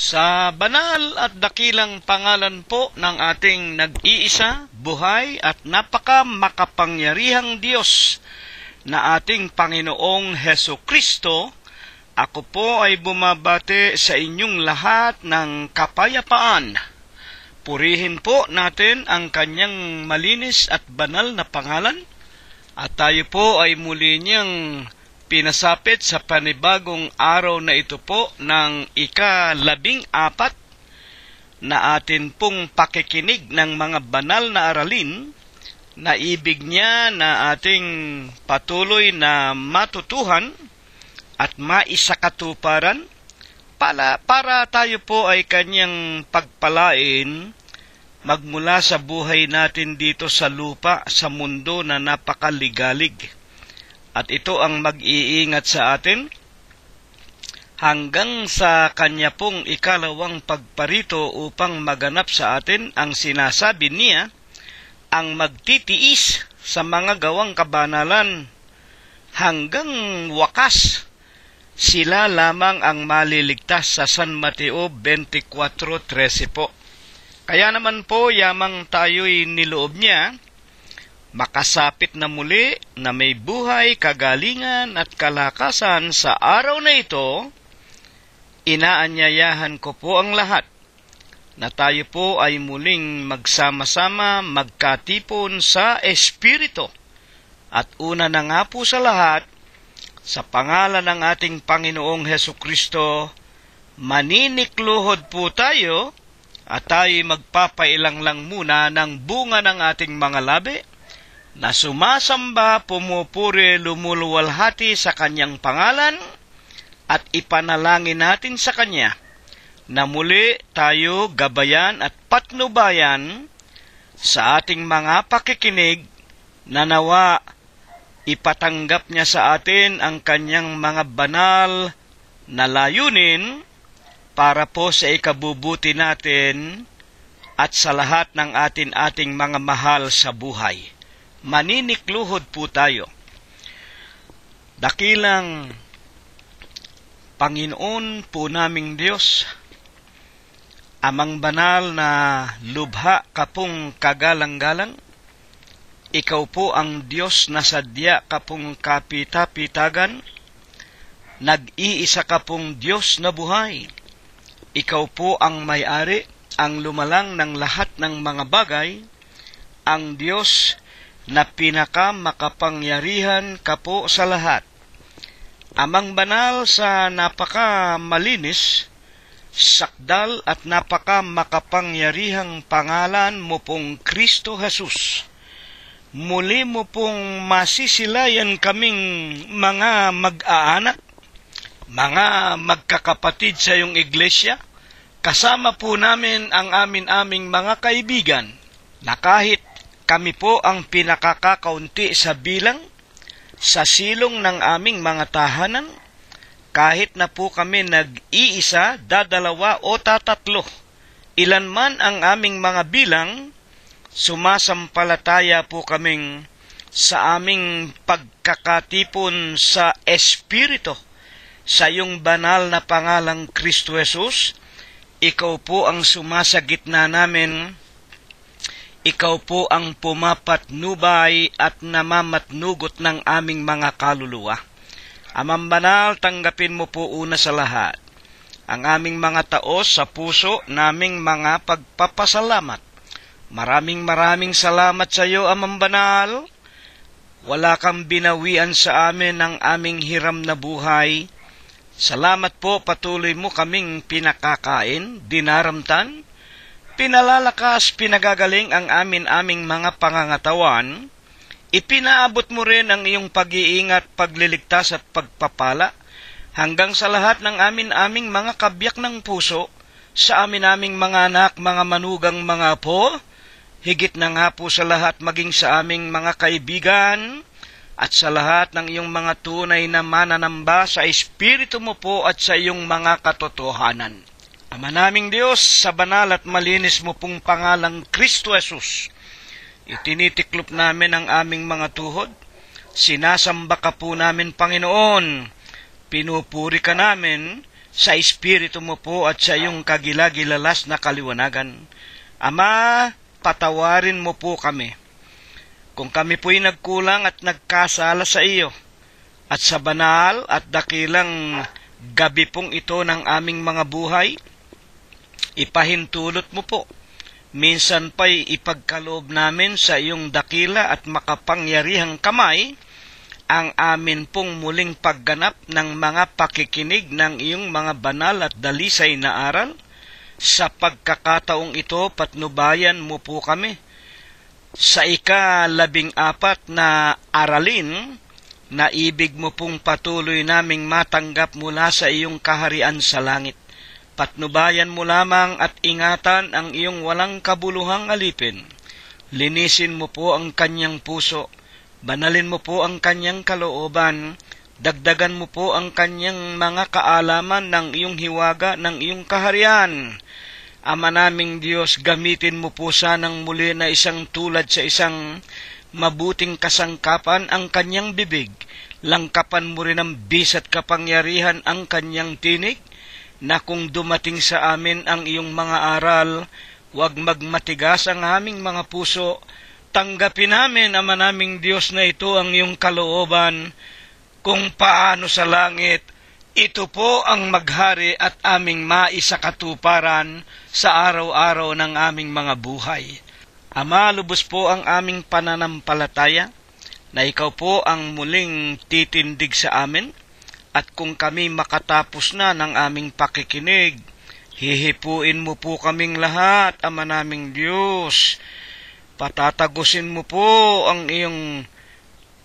Sa banal at dakilang pangalan po ng ating nag-iisa, buhay at napaka-makapangyarihang Diyos na ating Panginoong Hesukristo, ako po ay bumabati sa inyong lahat ng kapayapaan. Purihin po natin ang kanyang malinis at banal na pangalan at tayo po ay muli niyang pinasapit sa panibagong araw na ito po ng ika-14 na atin pong pakikinig ng mga banal na aralin na ibig niya na ating patuloy na matutuhan at maisakatuparan para tayo po ay kanyang pagpalain magmula sa buhay natin dito sa lupa, sa mundo na napakaligalig. At ito ang mag-iingat sa atin hanggang sa kanya pong ikalawang pagparito upang maganap sa atin ang sinasabi niya, ang magtitiis sa mga gawang kabanalan hanggang wakas. Sila lamang ang maliligtas sa San Mateo 24:13 po. Kaya naman po, yamang tayo'y niloob niya, makasapit na muli na may buhay, kagalingan at kalakasan sa araw na ito, inaanyayahan ko po ang lahat na tayo po ay muling magsama-sama, magkatipon sa Espiritu. At una na nga po sa lahat, sa pangalan ng ating Panginoong Hesukristo, maninikluhod po tayo at tayo magpapailang lang muna ng bunga ng ating mga labi na sumasamba, pumupuri, lumuluwalhati sa kanyang pangalan at ipanalangin natin sa kanya na muli tayo gabayan at patnubayan sa ating mga pakikinig na nawa ipatanggap niya sa atin ang kanyang mga banal na layunin para po sa ikabubuti natin at sa lahat ng ating mga mahal sa buhay. Maninikluhod po tayo. Dakilang Panginoon po naming Diyos, Amang banal na lubha kapong kagalang-galang, Ikaw po ang Diyos na sadya kapong kapita-pitagan, nag-iisa kapong Diyos na buhay. Ikaw po ang may-ari, ang lumalang ng lahat ng mga bagay, ang Diyos na pinaka-makapangyarihan kapo sa lahat. Amang banal sa napaka-malinis, sakdal at napaka-makapangyarihang pangalan mo pong Kristo Jesus. Muli mo pong masisilayan kaming mga mag-aanak, mga magkakapatid sa iyong iglesia. Kasama po namin ang aming mga kaibigan na kahit kami po ang pinakakakaunti sa bilang, sa silong ng aming mga tahanan, kahit na po kami nag-iisa, dadalawa o tatatlo, ilan man ang aming mga bilang, sumasampalataya po kaming sa aming pagkakatipon sa Espiritu, sa iyong banal na pangalang Kristo Jesus. Ikaw po ang sumasagitna namin. Ikaw po ang pumapatnubay at namamatnugot ng aming mga kaluluwa. Amang banal, tanggapin mo po una sa lahat ang aming mga taos sa puso naming mga pagpapasalamat. Maraming salamat sa iyo, Amang banal. Wala kang binawian sa amin ng aming hiram na buhay. Salamat po, patuloy mo kaming pinakakain, dinaramtan, pinalalakas, pinagagaling ang aming mga pangangatawan. Ipinaabot mo rin ang iyong pag-iingat, pagliligtas at pagpapala hanggang sa lahat ng aming mga kabiyak ng puso, sa aming mga anak, mga manugang, mga apo, higit na nga po sa lahat maging sa aming mga kaibigan at sa lahat ng iyong mga tunay na mananamba sa Espiritu mo po at sa iyong mga katotohanan. Ama naming Diyos, sa banal at malinis mo pong pangalang Kristo Jesus, itinitiklop namin ang aming mga tuhod. Sinasamba ka po namin, Panginoon. Pinupuri ka namin sa Espiritu mo po at sa iyong kagilagilalas na kaliwanagan. Ama, patawarin mo po kami. Kung kami po'y nagkulang at nagkasala sa iyo, at sa banal at dakilang gabi pong ito ng aming mga buhay, ipahintulot mo po. Minsan pa'y ipagkaloob namin sa iyong dakila at makapangyarihang kamay ang amin pong muling pagganap ng mga pakikinig ng iyong mga banal at dalisay na aral. Sa pagkakataong ito, patnubayan mo po kami sa ika-14 na aralin na ibig mo pong patuloy naming matanggap mula sa iyong kaharian sa langit. Patnubayan mo lamang at ingatan ang iyong walang kabuluhang alipin. Linisin mo po ang kanyang puso. Banalin mo po ang kanyang kalooban. Dagdagan mo po ang kanyang mga kaalaman ng iyong hiwaga ng iyong kaharian. Ama naming Diyos, gamitin mo po sanang muli na isang tulad sa isang mabuting kasangkapan ang kanyang bibig. Langkapan mo rin ang bisat kapangyarihan ang kanyang tinig, na kung dumating sa amin ang iyong mga aral, huwag magmatigas ang aming mga puso. Tanggapin namin, Ama naming Diyos, na ito ang iyong kalooban. Kung paano sa langit, ito po ang maghari at aming maisakatuparan sa araw-araw ng aming mga buhay. Ama, lubos po ang aming pananampalataya na ikaw po ang muling titindig sa amin, at kung kami makatapos na ng aming pakikinig, hihipuin mo po kaming lahat, Ama naming Diyos. Patatagusin mo po ang iyong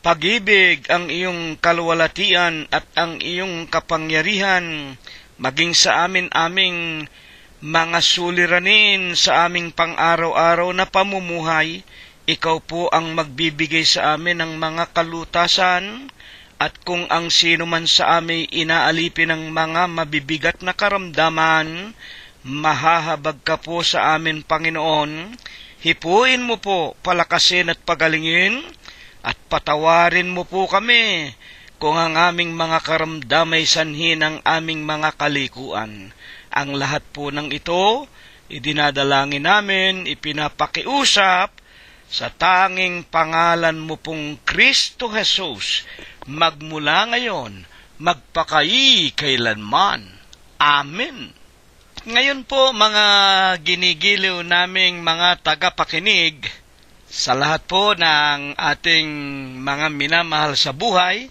pag-ibig, ang iyong kaluwalhatian at ang iyong kapangyarihan, maging sa aming mga suliranin sa aming pang-araw-araw na pamumuhay. Ikaw po ang magbibigay sa amin ng mga kalutasan, at kung ang sino man sa amin inaalipin ng mga mabibigat na karamdaman, mahahabag ka po sa amin, Panginoon. Hipuin mo po, palakasin at pagalingin, at patawarin mo po kami kung ang aming mga karamdamay sanhi ng aming mga kalikuan. Ang lahat po ng ito, idinadalangin namin, ipinapakiusap sa tanging pangalan mo pong Kristo Jesus, magmula ngayon, magpakai kailanman. Amen. Ngayon po, mga ginigiliw naming mga tagapakinig, sa lahat po ng ating mga minamahal sa buhay,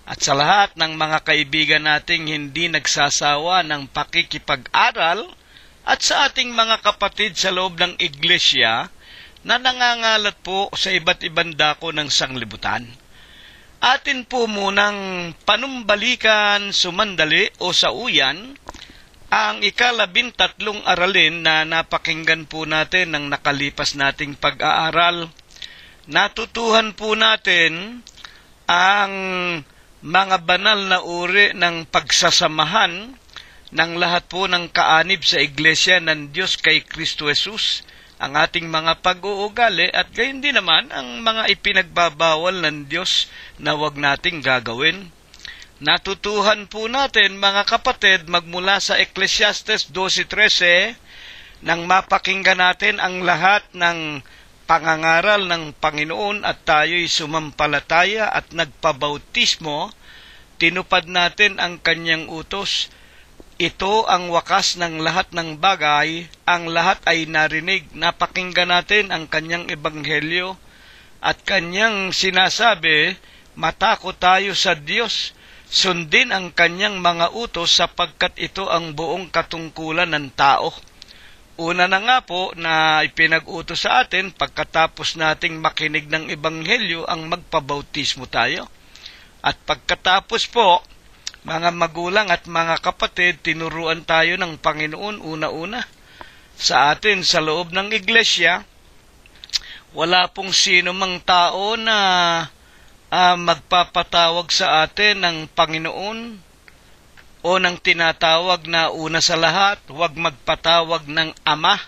at sa lahat ng mga kaibigan nating hindi nagsasawa ng pakikipag-aral, at sa ating mga kapatid sa loob ng iglesia na nangangalat po sa iba't ibang dako ng sanglibutan. Atin po munang panumbalikan sumandali o sa uyan ang ika-13 aralin na napakinggan po natin ng nakalipas nating pag-aaral. Natutuhan po natin ang mga banal na uri ng pagsasamahan ng lahat po ng kaanib sa iglesia ng Diyos kay Kristo Jesus, ang ating mga pag-uugali, at gayon din naman ang mga ipinagbabawal ng Diyos na huwag nating gagawin. Natutuhan po natin, mga kapatid, magmula sa Ecclesiastes 12:13, nang mapakinggan natin ang lahat ng pangangaral ng Panginoon at tayo'y sumampalataya at nagpabautismo, tinupad natin ang kanyang utos. Ito ang wakas ng lahat ng bagay, ang lahat ay narinig. Napakinggan natin ang kanyang ebanghelyo at kanyang sinasabi, matakot tayo sa Diyos, sundin ang kanyang mga utos sapagkat ito ang buong katungkulan ng tao. Una na nga po na ipinag-utos sa atin pagkatapos nating makinig ng ebanghelyo ang magpabautismo tayo. At pagkatapos po, mga magulang at mga kapatid, tinuruan tayo ng Panginoon una-una. Sa atin, sa loob ng iglesia, wala pong sino mang tao na magpapatawag sa atin ng Panginoon o ng tinatawag na una sa lahat, huwag magpatawag ng Ama,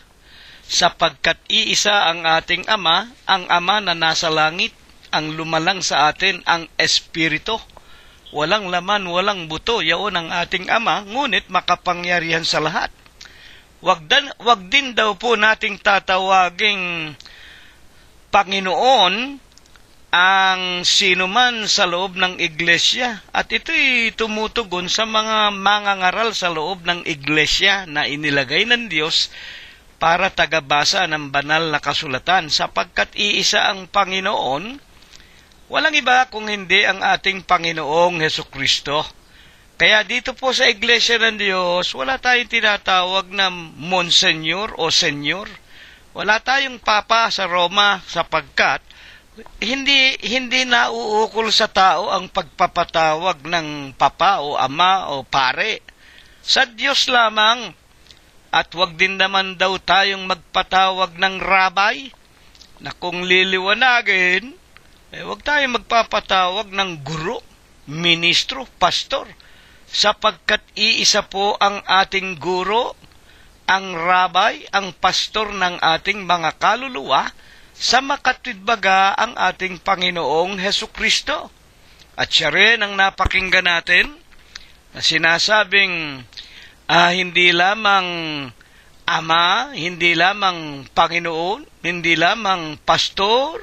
sapagkat iisa ang ating Ama, ang Ama na nasa langit, ang lumalang sa atin, ang Espiritu. walang laman, walang buto, yaon ang ating Ama, ngunit makapangyarihan sa lahat. Wag din daw po nating tatawaging Panginoon ang sinuman sa loob ng iglesia. At ito'y tumutugon sa mga mangangaral sa loob ng iglesia na inilagay ng Diyos para tagabasa ng banal na kasulatan, sapagkat iisa ang Panginoon, walang iba kung hindi ang ating Panginoong Hesukristo. Kaya dito po sa iglesia ng Diyos, wala tayong tinatawag na Monsenyor o Senyor. Wala tayong Papa sa Roma, sapagkat hindi nauukol sa tao ang pagpapatawag ng Papa o Ama o Pare. Sa Diyos lamang. At wag din naman daw tayong magpatawag ng Rabay, na kung liliwanagin, wag tayong magpapatawag ng guro, ministro, pastor, sapagkat iisa po ang ating guro, ang Rabay, ang pastor ng ating mga kaluluwa, sa makatwidbaga ang ating Panginoong Hesukristo. At siya rin ang napakinggan natin na sinasabing hindi lamang Ama, hindi lamang Panginoon, hindi lamang pastor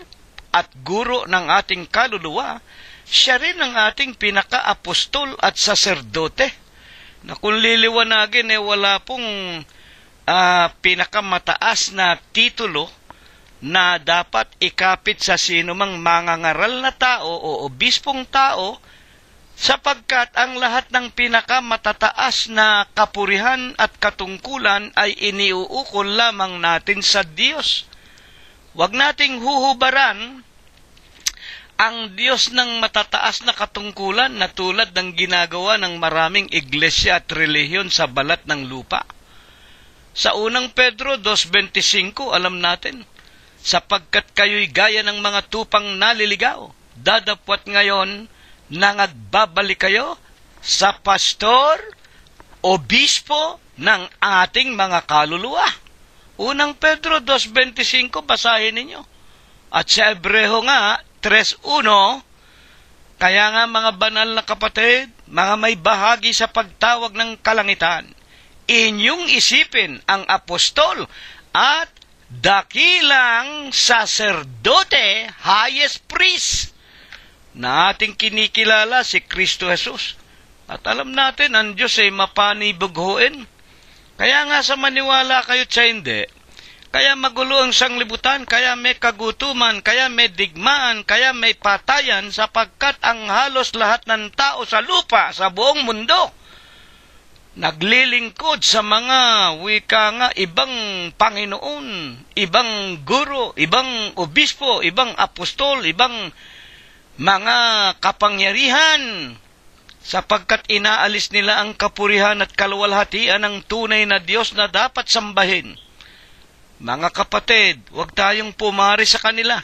at guro ng ating kaluluwa, siya rin ang ating pinaka-apostol at saserdote. Na kung liliwanagin, wala pong pinakamataas na titulo na dapat ikapit sa sinumang mangangaral na tao o obispong tao, sapagkat ang lahat ng pinakamatataas na kapurihan at katungkulan ay iniuukol lamang natin sa Diyos. Huwag nating huhubaran ang Diyos ng matataas na katungkulan na tulad ng ginagawa ng maraming iglesia at relihiyon sa balat ng lupa. Sa unang Pedro 2:25, alam natin, sapagkat kayo'y gaya ng mga tupang naliligaw, dadapwat ngayon na nagbabalik kayo sa pastor, obispo ng ating mga kaluluwa. Unang Pedro 2:25, basahin ninyo. At sa Hebreho nga, 3:1, kaya nga mga banal na kapatid, mga may bahagi sa pagtawag ng kalangitan, inyong isipin ang apostol at dakilang saserdote, highest priest, na ating kinikilala si Kristo Jesus. At alam natin, ang Diyos ay mapanibughuin. Kaya nga sa maniwala kayo sa hindi, kaya magulo ang sanglibutan, kaya may kagutuman, kaya may digmaan, kaya may patayan, sapagkat ang halos lahat ng tao sa lupa, sa buong mundo, naglilingkod sa mga wika nga ibang Panginoon, ibang guro, ibang obispo, ibang apostol, ibang mga kapangyarihan, sapagkat inaalis nila ang kapurihan at kaluwalhatian ng tunay na Diyos na dapat sambahin. Mga kapatid, huwag tayong pumari sa kanila.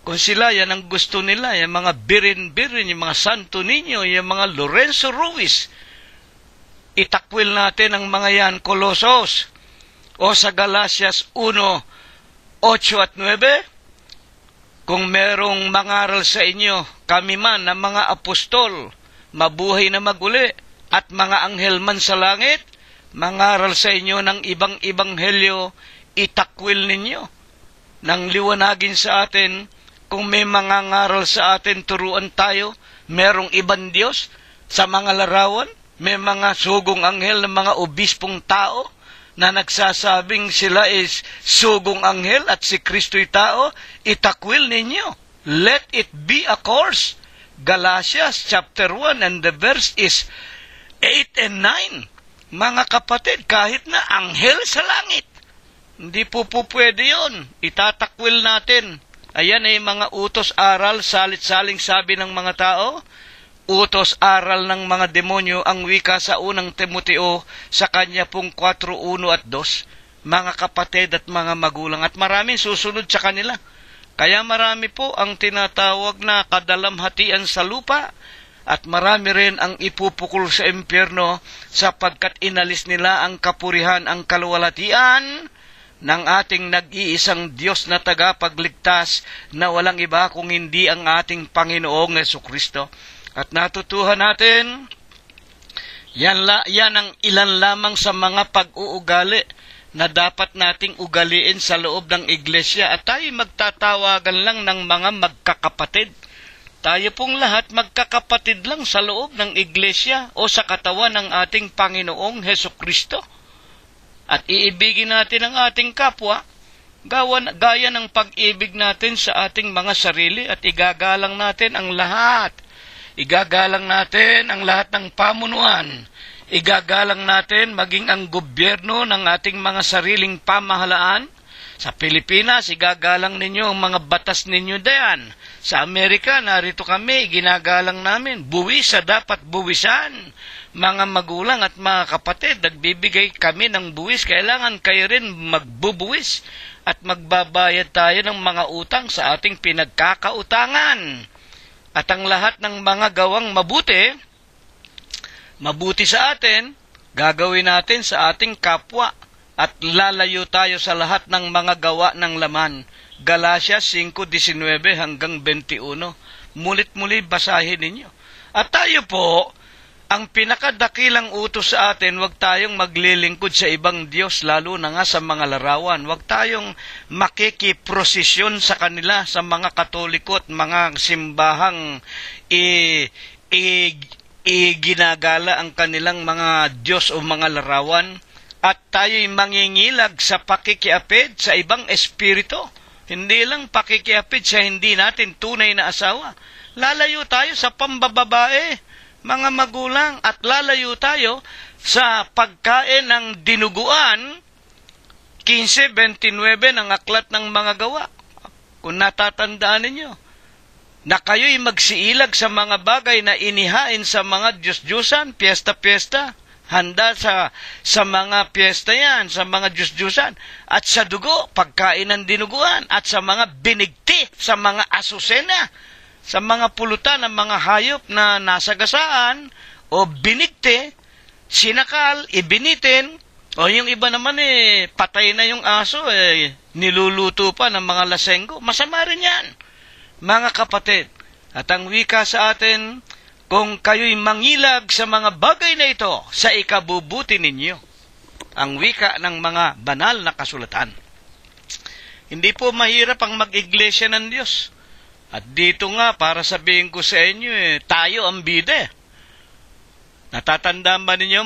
Kung sila, yan ang gusto nila, yung mga birin-birin, yung mga Santo Niño, yung mga Lorenzo Ruiz, itakwil natin ang mga yan, Kolosos, o sa Galatias 1:8 at 9, kung merong mangaral sa inyo, kami man na mga apostol, mabuhay na maguli, at mga anghel man sa langit, mangaral sa inyo ng ibang ebanghelyo, itakwil ninyo. Nang liwanagin sa atin, kung may mangangaral sa atin, turuan tayo, merong ibang Diyos sa mga larawan, may mga sugong anghel ng mga obispong tao, na nagsasabing sila is sugong anghel at si Kristo'y tao, itakwil ninyo. Let it be a course. Galatians chapter 1 and the verse is 8 and 9. Mga kapatid, kahit na anghel sa langit, hindi po pwede yun. Itatakwil natin. Ayan ay mga utos aral, salit-saling sabi ng mga tao, utos aral ng mga demonyo ang wika sa unang Timoteo sa kanya pong 4:1 at 2, mga kapatid at mga magulang, at maraming susunod sa kanila. Kaya marami po ang tinatawag na kadalamhatian sa lupa, at marami rin ang ipupukol sa impyerno, sapagkat inalis nila ang kapurihan, ang kaluwalhatian ng ating nag-iisang Diyos na tagapagligtas, na walang iba kung hindi ang ating Panginoong Hesukristo. At natutuhan natin, yan ang ilan lamang sa mga pag-uugali na dapat nating ugaliin sa loob ng iglesia. At tayo magtatawagan lang ng mga magkakapatid. Tayo pong lahat magkakapatid lang sa loob ng iglesia o sa katawan ng ating Panginoong Hesukristo. At iibigin natin ang ating kapwa, gaya ng pag-ibig natin sa ating mga sarili, at igagalang natin ang lahat. Igagalang natin ang lahat ng pamunuan. Igagalang natin maging ang gobyerno ng ating mga sariling pamahalaan. Sa Pilipinas, igagalang ninyo ang mga batas ninyo diyan. Sa Amerika, narito kami, ginagalang namin. Buwis sa dapat buwisan. Mga magulang at mga kapatid, nagbibigay kami ng buwis. Kailangan kayo rin magbubuwis at magbabayad tayo ng mga utang sa ating pinagkakautangan. At ang lahat ng mga gawang mabuti sa atin, gagawin natin sa ating kapwa at lalayo tayo sa lahat ng mga gawa ng laman. Galatia 5:19 hanggang 21. Mulit-muli basahin ninyo. At tayo po, ang pinakadakilang utos sa atin, huwag tayong maglilingkod sa ibang Diyos, lalo na nga sa mga larawan. Huwag tayong makikiprosesyon sa kanila, sa mga Katoliko at mga simbahang ginagala ang kanilang mga Diyos o mga larawan. At tayo'y mangingilag sa pakikiapid sa ibang espiritu. Hindi lang pakikiapid sa hindi natin tunay na asawa. Lalayo tayo sa pambababae, mga magulang, at lalayo tayo sa pagkain ng dinuguan. 15:29 ng aklat ng mga gawa. Kung natatandaan ninyo, na kayo'y magsiilag sa mga bagay na inihain sa mga Diyos-Diyusan, piyesta-piyesta, handa sa mga piyesta yan, sa mga Diyos-Diyusan, at sa dugo, pagkain ng dinuguan, at sa mga binigti, sa mga asusena, sa mga pulutan ng mga hayop na nasagasaan o binigte, sinakal, ibinitin, o yung iba naman patay na yung aso, niluluto pa ng mga lasenggo. Masama rin yan, mga kapatid. At ang wika sa atin, kung kayo'y mangilag sa mga bagay na ito, sa ikabubuti ninyo. Ang wika ng mga banal na kasulatan. Hindi po mahirap ang mag-iglesia ng Diyos. At dito nga, para sabihin ko sa inyo, tayo ang bida. Natatandaan ba ninyo,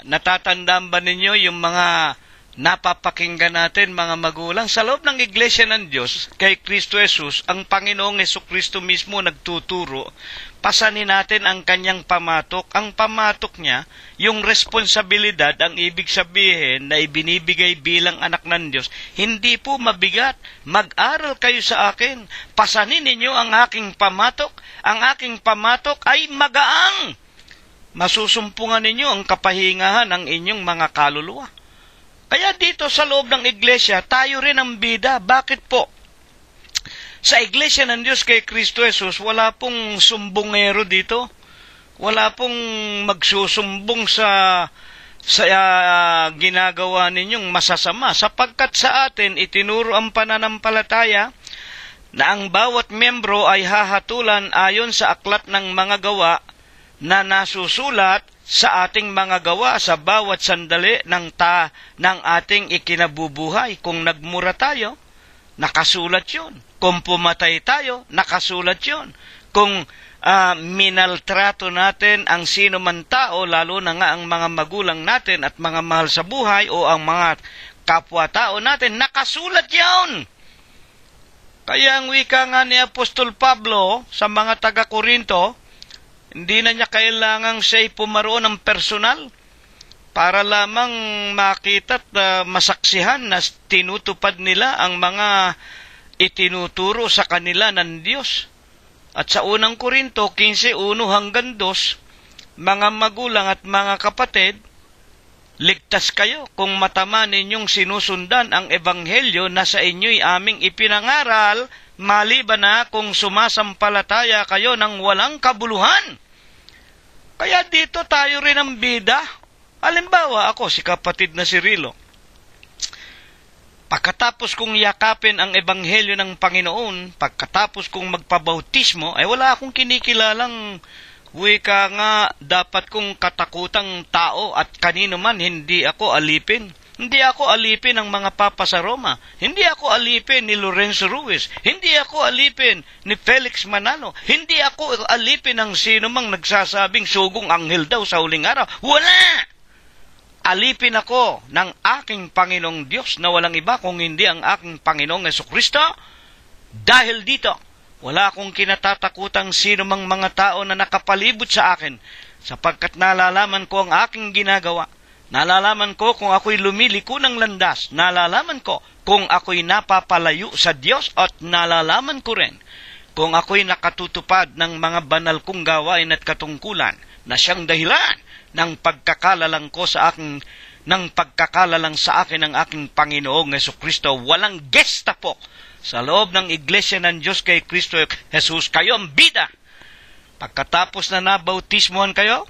natatandaan ba ninyo yung mga napapakinggan natin, mga magulang? Sa loob ng iglesia ng Diyos, kay Kristo Jesus, ang Panginoong Hesukristo mismo nagtuturo, pasanin natin ang kanyang pamatok. Ang pamatok niya, yung responsibilidad, ang ibig sabihin na ibinibigay bilang anak ng Diyos, hindi po mabigat. Mag-aral kayo sa akin. Pasanin ninyo ang aking pamatok. Ang aking pamatok ay magaang. Masusumpungan ninyo ang kapahingahan ng inyong mga kaluluwa. Kaya dito sa loob ng iglesia, tayo rin ang bida. Bakit po? Sa iglesia ng Diyos kay Kristo Jesus, wala pong sumbongero dito. Wala pong magsusumbong sa ginagawa ninyong masasama. Sapagkat sa atin, itinuro ang pananampalataya na ang bawat membro ay hahatulan ayon sa aklat ng mga gawa na nasusulat sa ating mga gawa sa bawat sandali ng ating ikinabubuhay. Kung nagmura tayo, nakasulat yun. Kung pumatay tayo, nakasulat yun. Kung minaltrato natin ang sino man tao, lalo na nga ang mga magulang natin at mga mahal sa buhay o ang mga kapwa-tao natin, nakasulat yun. Kaya ang wika nga ni Apostol Pablo sa mga taga-Korinto, hindi na niya kailangang siya'y pumaroon ng personal para lamang makita at masaksihan na tinutupad nila ang mga itinuturo sa kanila ng Diyos. At sa unang Korinto 15:1 hanggang 2, mga magulang at mga kapatid, ligtas kayo kung matama ninyong sinusundan ang ebanghelyo na sa inyo'y aming ipinangaral, maliban na kung sumasampalataya kayo ng walang kabuluhan. Kaya dito tayo rin ang bida. Halimbawa, ako, si kapatid na si Rilo. Pagkatapos kong yakapin ang ebanghelyo ng Panginoon, pagkatapos kong magpabautismo, ay wala akong kinikilalang wika nga dapat kong katakutang tao at kanino man hindi ako alipin. Hindi ako alipin ng mga papa sa Roma. Hindi ako alipin ni Lorenzo Ruiz. Hindi ako alipin ni Felix Manalo. Hindi ako alipin ng sino mang nagsasabing sugong anghel daw sa huling araw. Wala! Alipin ako ng aking Panginoong Diyos na walang iba kung hindi ang aking Panginoong Jesucristo. Dahil dito, wala akong kinatatakutang sino mang mga tao na nakapalibot sa akin, sapagkat nalalaman ko ang aking ginagawa. Nalalaman ko kung ako'y lumiliko ng landas. Nalalaman ko kung ako'y napapalayo sa Diyos at nalalaman ko rin kung ako'y nakatutupad ng mga banal kong gawain at katungkulan na siyang dahilan ng pagkakalalang ko sa aking sa akin ng aking Panginoong Jesucristo. Walang gestapo sa loob ng Iglesia ng Diyos kay Kristo Jesus. Kayo ang bida. Pagkatapos na nabautismuhan kayo,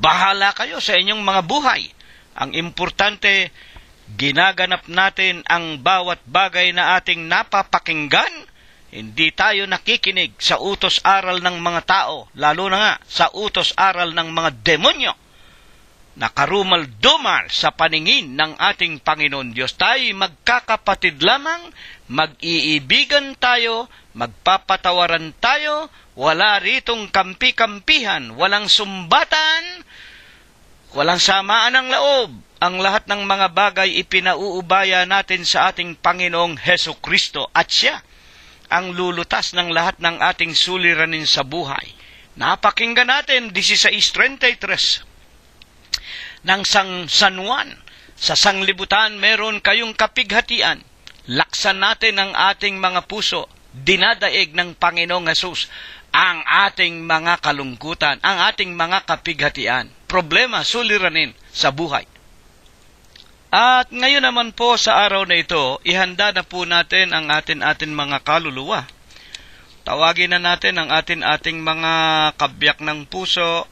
bahala kayo sa inyong mga buhay. Ang importante, ginaganap natin ang bawat bagay na ating napapakinggan. Hindi tayo nakikinig sa utos-aral ng mga tao, lalo na nga sa utos-aral ng mga demonyo. Nakarumal-dumal sa paningin ng ating Panginoon Diyos. Tayo magkakapatid lamang, mag-iibigan tayo, magpapatawaran tayo, wala ritong kampi-kampihan, walang sumbatan, walang samaan ng loob. Ang lahat ng mga bagay ipinauubaya natin sa ating Panginoong Heso Kristo at siya ang lulutas ng lahat ng ating suliranin sa buhay. Napakinggan natin 16:33 ng San Juan. Sa sanglibutan meron kayong kapighatian. Laksan natin ang ating mga puso. Dinadaig ng Panginoong Hesus ang ating mga kalungkutan, ang ating mga kapighatian. Problema, suliranin sa buhay. At ngayon naman po sa araw na ito, ihanda na po natin ang atin mga kaluluwa. Tawagin na natin ang ating mga kabyak ng puso.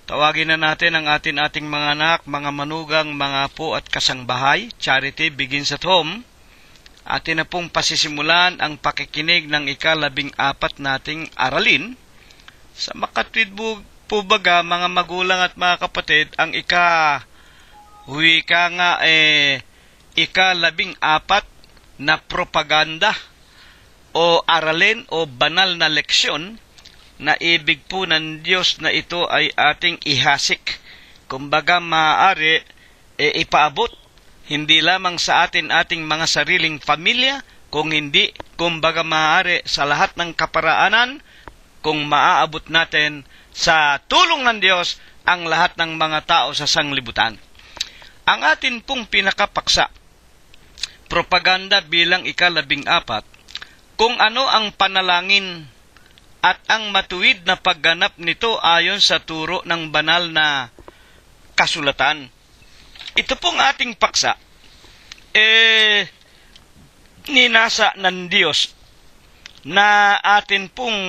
Tawagin na natin ang ating mga anak, mga manugang, mga apo at kasangbahay. Charity begins at home. Atin na pong pasisimulan ang pakikinig ng ika-14 nating aralin. Sa makatwid po baga, mga magulang at mga kapatid, ang ika-14 na propaganda o aralin o banal na leksyon na ibig po ng Diyos na ito ay ating ihasik. Kumbaga maaari ipaabot hindi lamang sa ating mga sariling pamilya, kung hindi, kumbaga maaari sa lahat ng kaparaanan, kung maaabot natin sa tulong ng Diyos ang lahat ng mga tao sa sanglibutan. Ang atin pong pinakapaksa, propaganda bilang ika-14, kung ano ang panalangin at ang matuwid na pagganap nito ayon sa turo ng banal na kasulatan. Ito pong ating paksa, ninasa ng Diyos na atin pong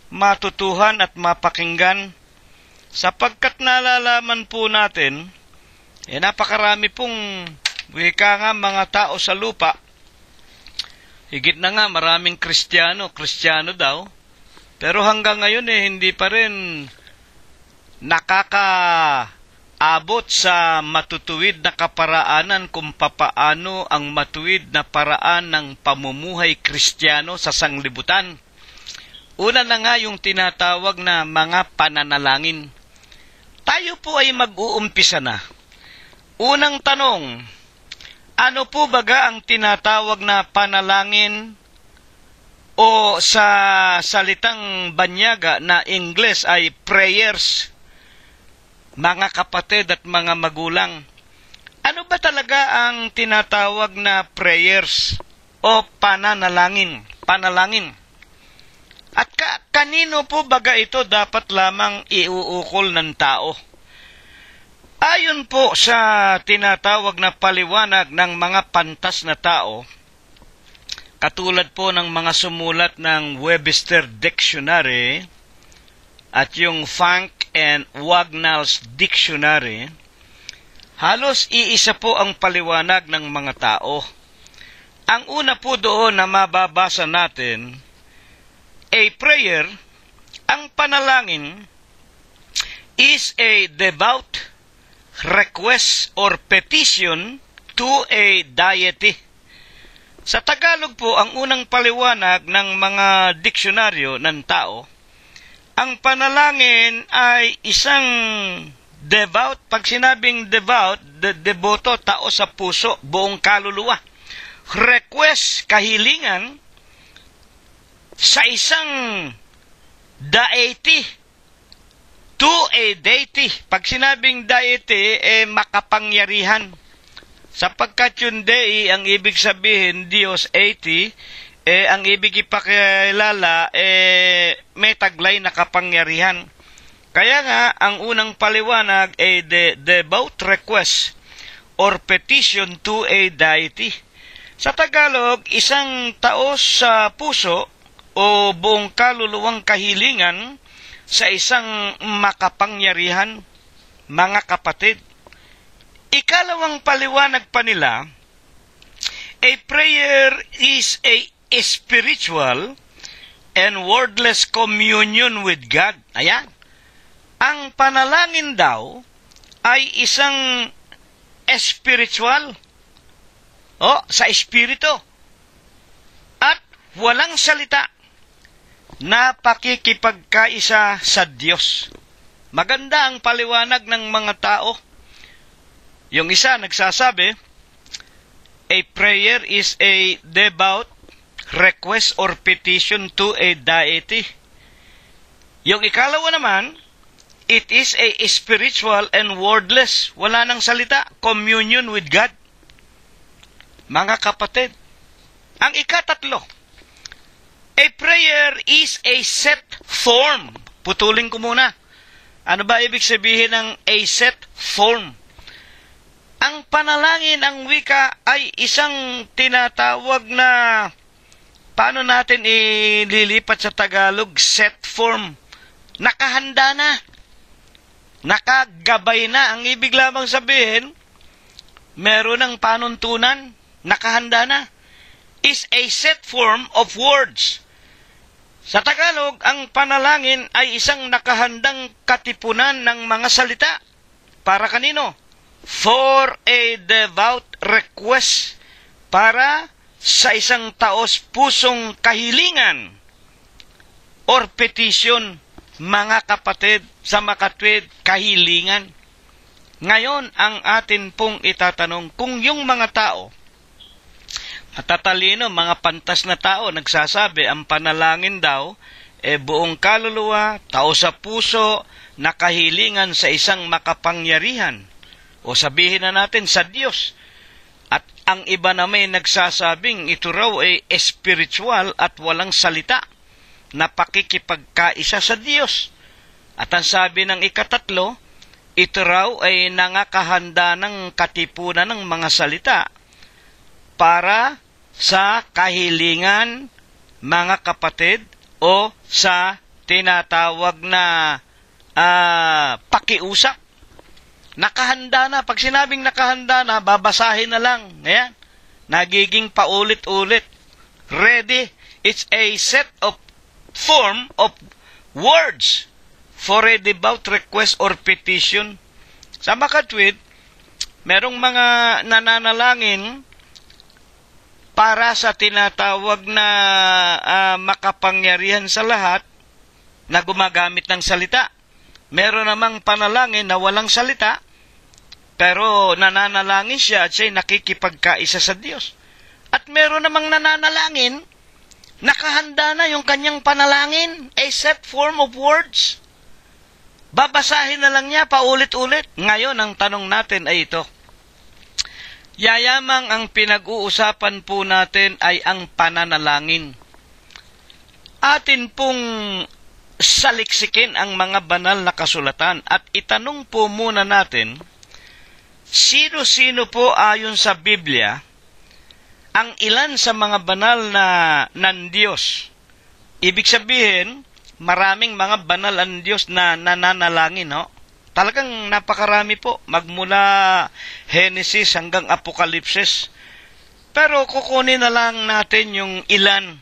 matutuhan at mapakinggan sapagkat nalalaman po natin, napakarami pong mga tao sa lupa. Higit na nga, maraming Kristiyano daw. Pero hanggang ngayon hindi pa rin nakakaabot sa matutuwid na kaparaanan kung papaano ang matuwid na paraan ng pamumuhay Kristiyano sa sanglibutan. Una na nga yung tinatawag na mga pananalangin. Tayo po ay mag-uumpisa na. Unang tanong, ano po baga ang tinatawag na panalangin o sa salitang banyaga na Ingles ay prayers? Mga kapatid at mga magulang, ano ba talaga ang tinatawag na prayers o pananalangin? At kanino po baga ito dapat lamang iuukol ng tao? Ayon po sa tinatawag na paliwanag ng mga pantas na tao, katulad po ng mga sumulat ng Webster Dictionary at yung Funk and Wagnalls Dictionary, halos iisa po ang paliwanag ng mga tao. Ang una po doon na mababasa natin, a prayer, ang panalangin, is a devout request or petition to a deity. Sa Tagalog po, ang unang paliwanag ng mga diksyonaryo ng tao, ang panalangin ay isang devout. Pag sinabing devout, deboto, tao sa puso, buong kaluluwa. Request, kahilingan, sa isang deity, to a deity. Pag sinabing deity, makapangyarihan. Sapagkat yung dei, ang ibig sabihin, Diyos, deity, ang ibig ipakilala, may taglay na kapangyarihan. Kaya nga, ang unang paliwanag ay devout request or petition to a deity. Sa Tagalog, isang taos sa puso o buong kaluluwang kahilingan sa isang makapangyarihan, mga kapatid. Ikalawang paliwanag pa nila, a prayer is a spiritual and wordless communion with God. Ayan. Ang panalangin daw ay isang spiritual. Sa espiritu. At walang salita na pakikipagkaisa sa Diyos. Maganda ang paliwanag ng mga tao. Yung isa nagsasabi, a prayer is a devout request or petition to a deity. Yung ikalawa naman, it is a spiritual and wordless, wala nang salita, communion with God. Mga kapatid, ang ikatatlo, a prayer is a set form. Putulin ko muna. Ano ba ibig sabihin ng a set form? Ang panalangin, ang wika, ay isang tinatawag na, paano natin ililipat sa Tagalog, set form. Nakahanda na. Nakagabay na. Ang ibig lamang sabihin, meron ng panuntunan, nakahanda na. Is a set form of words. Sa Tagalog, ang panalangin ay isang nakahandang katipunan ng mga salita. Para kanino? For a devout request, para sa isang taos pusong kahilingan or petition, mga kapatid, sa makatwid, kahilingan. Ngayon, ang atin pong itatanong, kung yung mga tao, matatalino, mga pantas na tao, nagsasabi, ang panalangin daw, buong kaluluwa, tao sa puso, nakahilingan sa isang makapangyarihan, o sabihin na natin sa Diyos. At ang iba na may nagsasabing ito raw ay spiritual at walang salita na pakikipagkaisa sa Diyos. At ang sabi ng ikatatlo, ito raw ay nangakahanda ng katipunan ng mga salita para sa kahilingan, mga kapatid, o sa tinatawag na pakiusap. Nakahanda na. Pag sinabing nakahanda na, babasahin na lang. Ayan. Nagiging paulit-ulit. Ready. It's a set of form of words for a devout request or petition. Sa makatwid, merong mga nananalangin para sa tinatawag na makapangyarihan sa lahat na gumagamit ng salita. Meron namang panalangin na walang salita, pero nananalangin siya at siya'y nakikipagkaisa sa Diyos. At meron namang nananalangin, nakahanda na yung kanyang panalangin, a set form of words. Babasahin na lang niya paulit-ulit. Ngayon, ang tanong natin ay ito. Yayamang ang pinag-uusapan po natin ay ang pananalangin. Atin pong saliksikin ang mga banal na kasulatan at itanong po muna natin, sino-sino po ayon sa Biblia ang ilan sa mga banal na ng Diyos? Ibig sabihin, maraming mga banal ang Diyos na nananalangin, no? Talagang napakarami po, magmula Genesis hanggang Apokalipsis. Pero kukunin na lang natin yung ilan.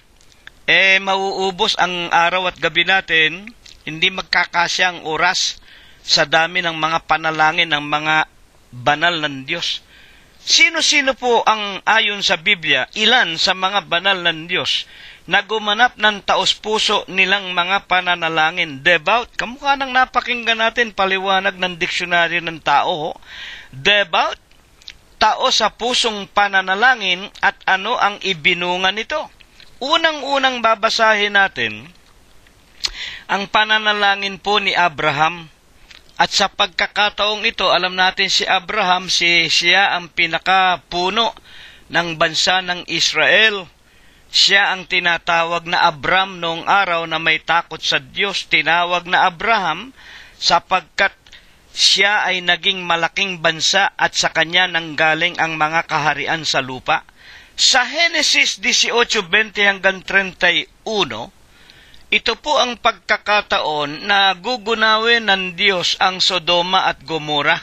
Mauubos ang araw at gabi natin, hindi magkakasya ang oras sa dami ng mga panalangin ng mga banal ng Diyos. Sino-sino po ang ayon sa Biblia, ilan sa mga banal ng Diyos na gumanap ng taos-puso nilang mga pananalangin? Devout, kamukha nang napakinggan natin paliwanag ng diksyonaryo ng tao. Devout, tao sa pusong pananalangin, at ano ang ibinunga nito? Unang-unang babasahin natin ang pananalangin po ni Abraham. At sa pagkakataong ito, alam natin si Abraham, siya ang pinakapuno ng bansa ng Israel. Siya ang tinatawag na Abram noong araw na may takot sa Diyos. Tinawag na Abraham sapagkat siya ay naging malaking bansa at sa kanya nanggaling ang mga kaharian sa lupa. Sa Genesis 18:20 hanggang 31, ito po ang pagkakataon na gugunawin ng Diyos ang Sodoma at Gomora.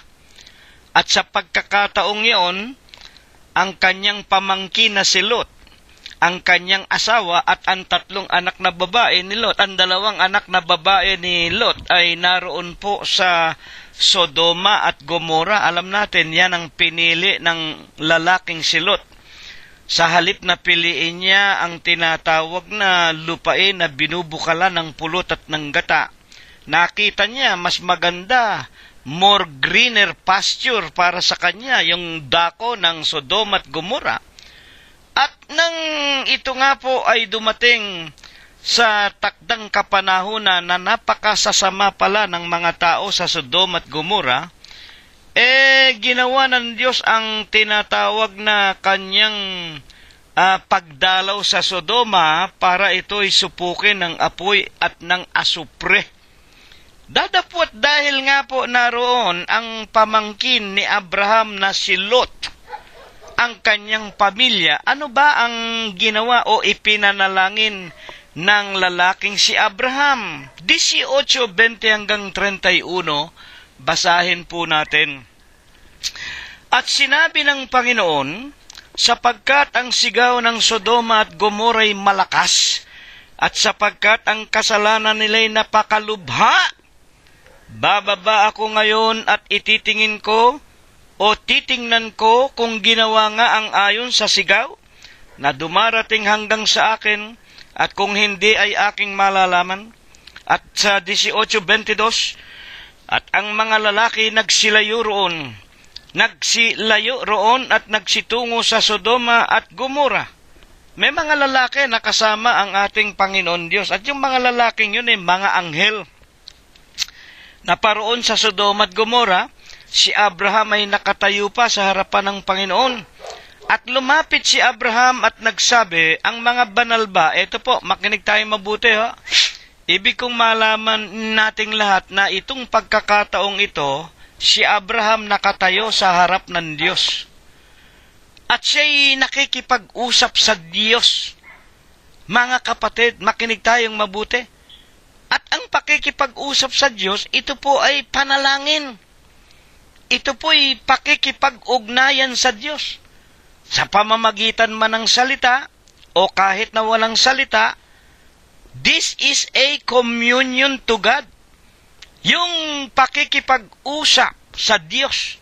At sa pagkakataong iyon, ang kanyang pamangkin na si Lot, ang kanyang asawa at ang 3 anak na babae ni Lot. Ang 2 anak na babae ni Lot ay naroon po sa Sodoma at Gomora. Alam natin, yan ang pinili ng lalaking si Lot. Sa halip na piliin niya ang tinatawag na lupain na binubukalan ng pulot at ng gata, nakita niya mas maganda, more greener pasture para sa kanya, yung dako ng Sodoma at Gomora. At nang ito nga po ay dumating sa takdang kapanahunan na napakasasama pala ng mga tao sa Sodoma at Gomora, ginawa ng Diyos ang tinatawag na kanyang pagdalaw sa Sodoma para ito'y supukin ng apoy at ng asupre. Dadapot dahil nga po naroon ang pamangkin ni Abraham na si Lot, ang kanyang pamilya. Ano ba ang ginawa o ipinanalangin ng lalaking si Abraham? 18:20 hanggang 31, basahin po natin. At sinabi ng Panginoon, sapagkat ang sigaw ng Sodoma at Gomora'y malakas, at sapagkat ang kasalanan nila'y napakalubha, bababa ako ngayon at ititingin ko o titingnan ko kung ginawa nga ang ayon sa sigaw na dumarating hanggang sa akin, at kung hindi ay aking malalaman. At sa 18:22, at ang mga lalaki nagsilayo roon at nagsitungo sa Sodoma at Gomora. May mga lalaki na kasama ang ating Panginoon Diyos, at yung mga lalaking yun ay mga anghel. Naparoon sa Sodoma at Gomora, si Abraham ay nakatayo pa sa harapan ng Panginoon. At lumapit si Abraham at nagsabi, ang mga banal ba? Ito po, makinig tayo mabuti ha. Ibig kong malaman nating lahat na itong pagkakataong ito, si Abraham nakatayo sa harap ng Diyos. At siya'y nakikipag-usap sa Diyos. Mga kapatid, makinig tayong mabuti. At ang pakikipag-usap sa Diyos, ito po ay panalangin. Ito po ay pakikipag-ugnayan sa Diyos. Sa pamamagitan man ng salita, o kahit na walang salita, this is a communion to God. Yung pakikipag-usap sa Diyos.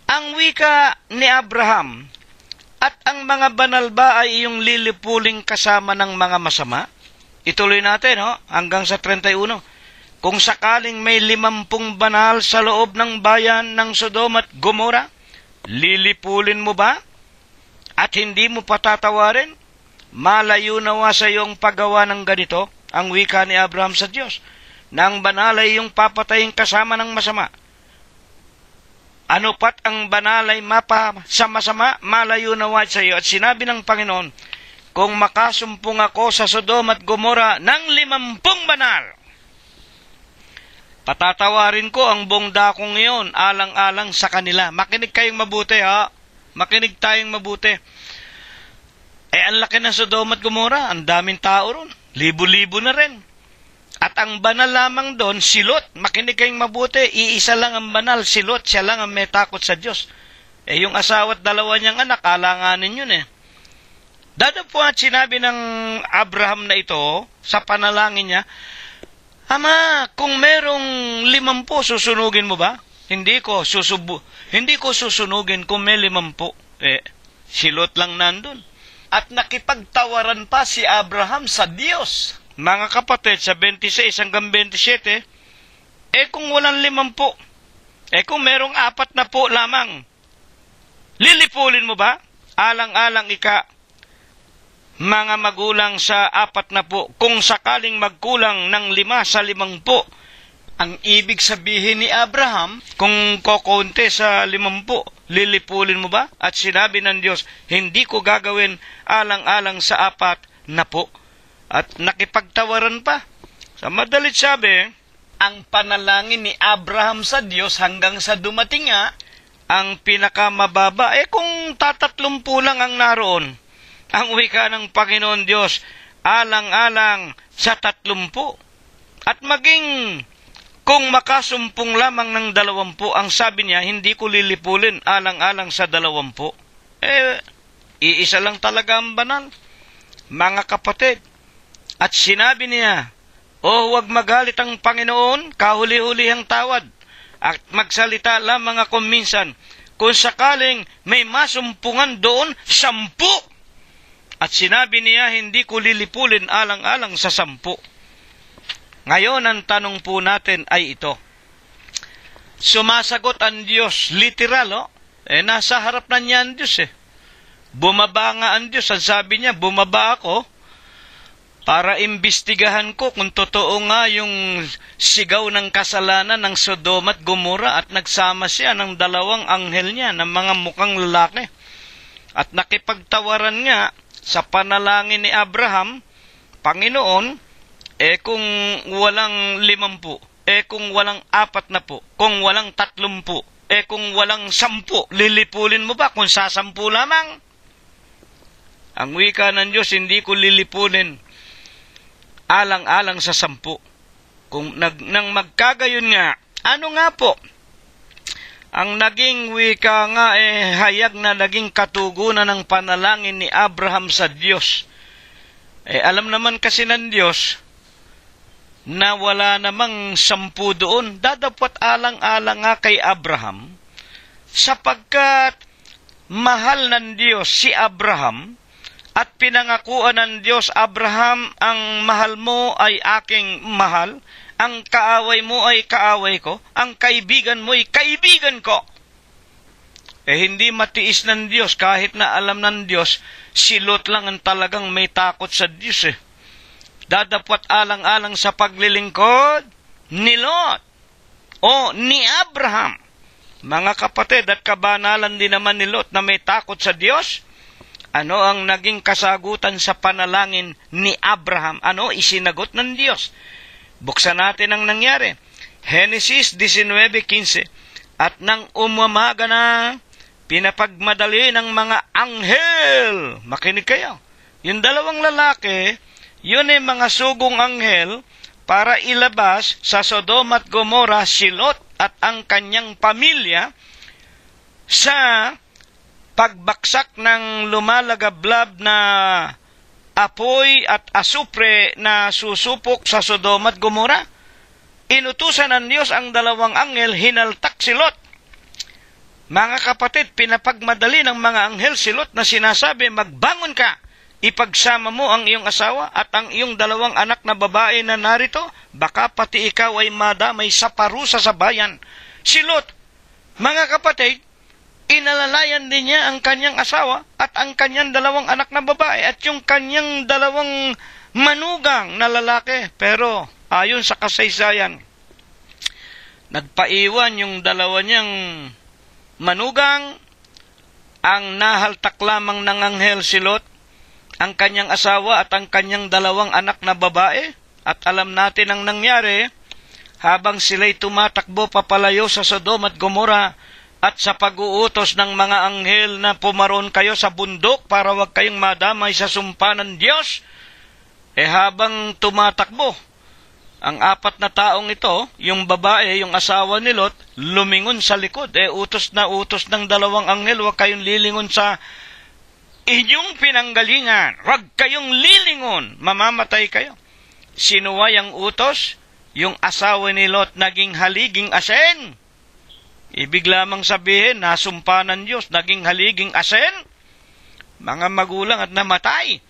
Ang wika ni Abraham at ang mga banal ba ay yung lilipuling kasama ng mga masama? Ituloy natin hanggang sa 31. Kung sakaling may 50 banal sa loob ng bayan ng Sodoma at Gomora, lilipulin mo ba? At hindi mo patatawarin? Malayo nawa sa iyong paggawa ng ganito, ang wika ni Abraham sa Diyos, na ang banal ay yung papatayin kasama ng masama. Ano pat ang banal ay sa masama, malayo nawa sa iyo. At sinabi ng Panginoon, kung makasumpong ako sa Sodoma at Gomora ng 50 banal, patatawarin ko ang buong dakong iyon alang-alang sa kanila. Makinig kayong mabuti Makinig tayong mabuti. Ang laki ng Sodoma at Gomora, ang daming tao ron. Libo-libo na rin. At ang banal lamang doon, si Lot. Makinig kayong mabuti, iisa lang ang banal, si Lot. Siya lang ang may takot sa Diyos. Yung asawa at dalawa niyang anak, alanganin yun Dadapwa at sinabi ng Abraham na ito, sa panalangin niya, Ama, kung merong 50, susunugin mo ba? Hindi ko susunugin kung may 50. Si Lot lang nandun. At nakipagtawaran pa si Abraham sa Diyos. Mga kapatid, sa 26 hanggang 27, kung walang 50, kung merong 40 lamang, lilipulin mo ba? Alang-alang mga magulang sa 40, kung sakaling magkulang ng 5 sa 50. Ang ibig sabihin ni Abraham, kung kokonte sa 50, lilipulin mo ba? At sinabi ng Diyos, hindi ko gagawin alang-alang sa 40. At nakipagtawaran pa. Sa madalit sabi, ang panalangin ni Abraham sa Diyos hanggang sa dumating ang pinakamababa. Kung 30 lang ang naroon, ang wika ng Panginoon Diyos, alang-alang sa 30. At maging kung makasumpong lamang ng 20, ang sabi niya, hindi ko lilipulin alang-alang sa 20. Iisa lang talaga ang banal, mga kapatid. At sinabi niya, huwag magalit ang Panginoon, kahuli-huli ang tawad, at magsalita lamang ako minsan, kung sakaling may masumpungan doon, 10. At sinabi niya, hindi ko lilipulin alang-alang sa 10. Ngayon, ang tanong po natin ay ito. Sumasagot ang Diyos, literal, nasa harap na niya ang Diyos Bumaba nga ang Diyos. Ang sabi niya, bumaba ako para imbestigahan ko kung totoo nga yung sigaw ng kasalanan ng Sodoma at Gomora at nagsama siya ng 2 anghel niya ng mga mukhang lalaki. At nakipagtawaran nga sa panalangin ni Abraham, Panginoon, kung walang 50, kung walang 40, kung walang 30, kung walang 10, lilipulin mo ba kung sa 10 lamang? Ang wika ng Diyos, hindi ko lilipulin alang-alang sa 10. Kung nang magkagayon nga, ano nga po? Ang naging wika nga hayag na naging katugunan ng panalangin ni Abraham sa Diyos. Alam naman kasi ng Diyos na wala namang 10 doon. Dadapot alang-alang nga kay Abraham sapagkat mahal ng Diyos si Abraham at pinangakuan ng Diyos, Abraham, ang mahal mo ay aking mahal, ang kaaway mo ay kaaway ko, ang kaibigan mo ay kaibigan ko. Hindi matiis ng Diyos, kahit na alam ng Diyos, si Lot lang ang talagang may takot sa Diyos Dadapwat alang-alang sa paglilingkod ni Lot o ni Abraham. Mga kapatid, at kabanalan din naman ni Lot na may takot sa Diyos. Ano ang naging kasagutan sa panalangin ni Abraham? Ano isinagot ng Diyos? Buksan natin ang nangyari. Genesis 19:15. At nang umamaga na, pinapagmadali ng mga anghel. Makinig kayo. Yung 2 lalaki, yun ay mga sugong anghel para ilabas sa Sodoma at Gomora si Lot at ang kanyang pamilya sa pagbaksak ng lumalagablab na apoy at asupre na susupok sa Sodoma at Gomora. Inutusan ng Diyos ang 2 anghel, hinaltak si Lot. Mga kapatid, pinapagmadali ng mga anghel si Lot na sinasabi, magbangon ka, ipagsama mo ang iyong asawa at ang iyong 2 anak na babae na narito, baka pati ikaw ay madamay sa parusa sa bayan. Si Lot, mga kapatid, inalalayan din niya ang kanyang asawa at ang kanyang 2 anak na babae at yung kanyang 2 manugang na lalaki. Pero ayon sa kasaysayan, nagpaiwan yung 2 niyang manugang, ang nahaltak lamang ng anghel si Lot, ang kanyang asawa at ang kanyang 2 anak na babae. At alam natin ang nangyari, habang sila'y tumatakbo papalayo sa Sodoma at Gomora, at sa pag-uutos ng mga anghel na pumaroon kayo sa bundok para wag kayong madamay sa sumpa ng Diyos, habang tumatakbo Ang 4 na taong ito, yung babae, yung asawa ni Lot, lumingon sa likod. Utos na utos ng 2 anghel, huwag kayong lilingon sa inyong pinanggalingan. Huwag kayong lilingon, mamamatay kayo. Sinuway ang utos, yung asawa ni Lot naging haliging asen. Ibig lamang sabihin, nasumpa ng Diyos, naging haliging asen. Mga magulang at namatay.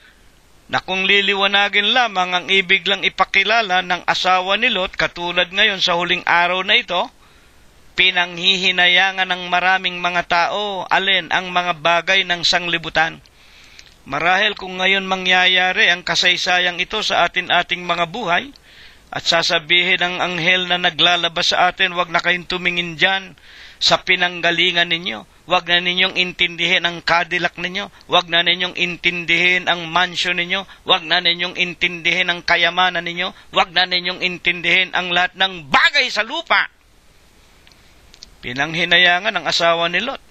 Na kung liliwanagin lamang ang ibig lang ipakilala ng asawa ni Lot, katulad ngayon sa huling araw na ito, pinanghihinayangan ng maraming mga tao, alin ang mga bagay ng sanglibutan. Marahil kung ngayon mangyayari ang kasaysayang ito sa ating mga buhay, at sasabihin ng anghel na naglalabas sa atin, wag na kayong tumingin dyan sa pinanggalingan ninyo. Wag na ninyong intindihin ang Cadillac ninyo. Wag na ninyong intindihin ang mansion ninyo. Wag na ninyong intindihin ang kayamanan ninyo. Wag na ninyong intindihin ang lahat ng bagay sa lupa. Pinanghinayangan ang asawa ni Lot.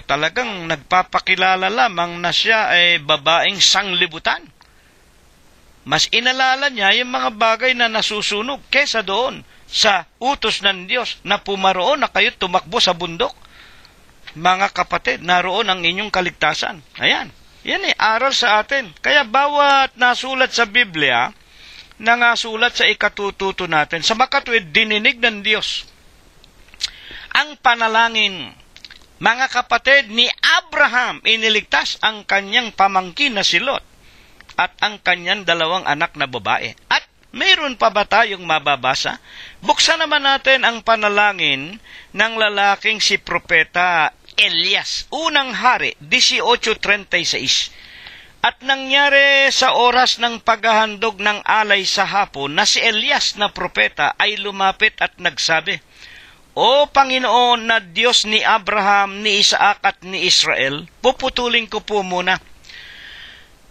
Talagang nagpapakilala lamang na siya ay babaeng sanglibutan. Mas inalala niya yung mga bagay na nasusunog kesa doon sa utos ng Diyos na pumaroon na kayo tumakbo sa bundok. Mga kapatid, naroon ang inyong kaligtasan. Ayan. Yan aral sa atin. Kaya bawat nasulat sa Biblia, nangasulat sa ikatututo natin, sa makatwid, dininig ng Diyos ang panalangin. Mga kapatid, ni Abraham iniligtas ang kanyang pamangkin na si Lot at ang kanyang 2 anak na babae. At mayroon pa ba tayong mababasa? Buksan naman natin ang panalangin ng lalaking si Propeta Elias. Unang Hari, 18:36. At nangyari sa oras ng paghahandog ng alay sa hapon na si Elias na propeta ay lumapit at nagsabi, O Panginoon na Diyos ni Abraham, ni Isaac at ni Israel, puputulin ko po muna.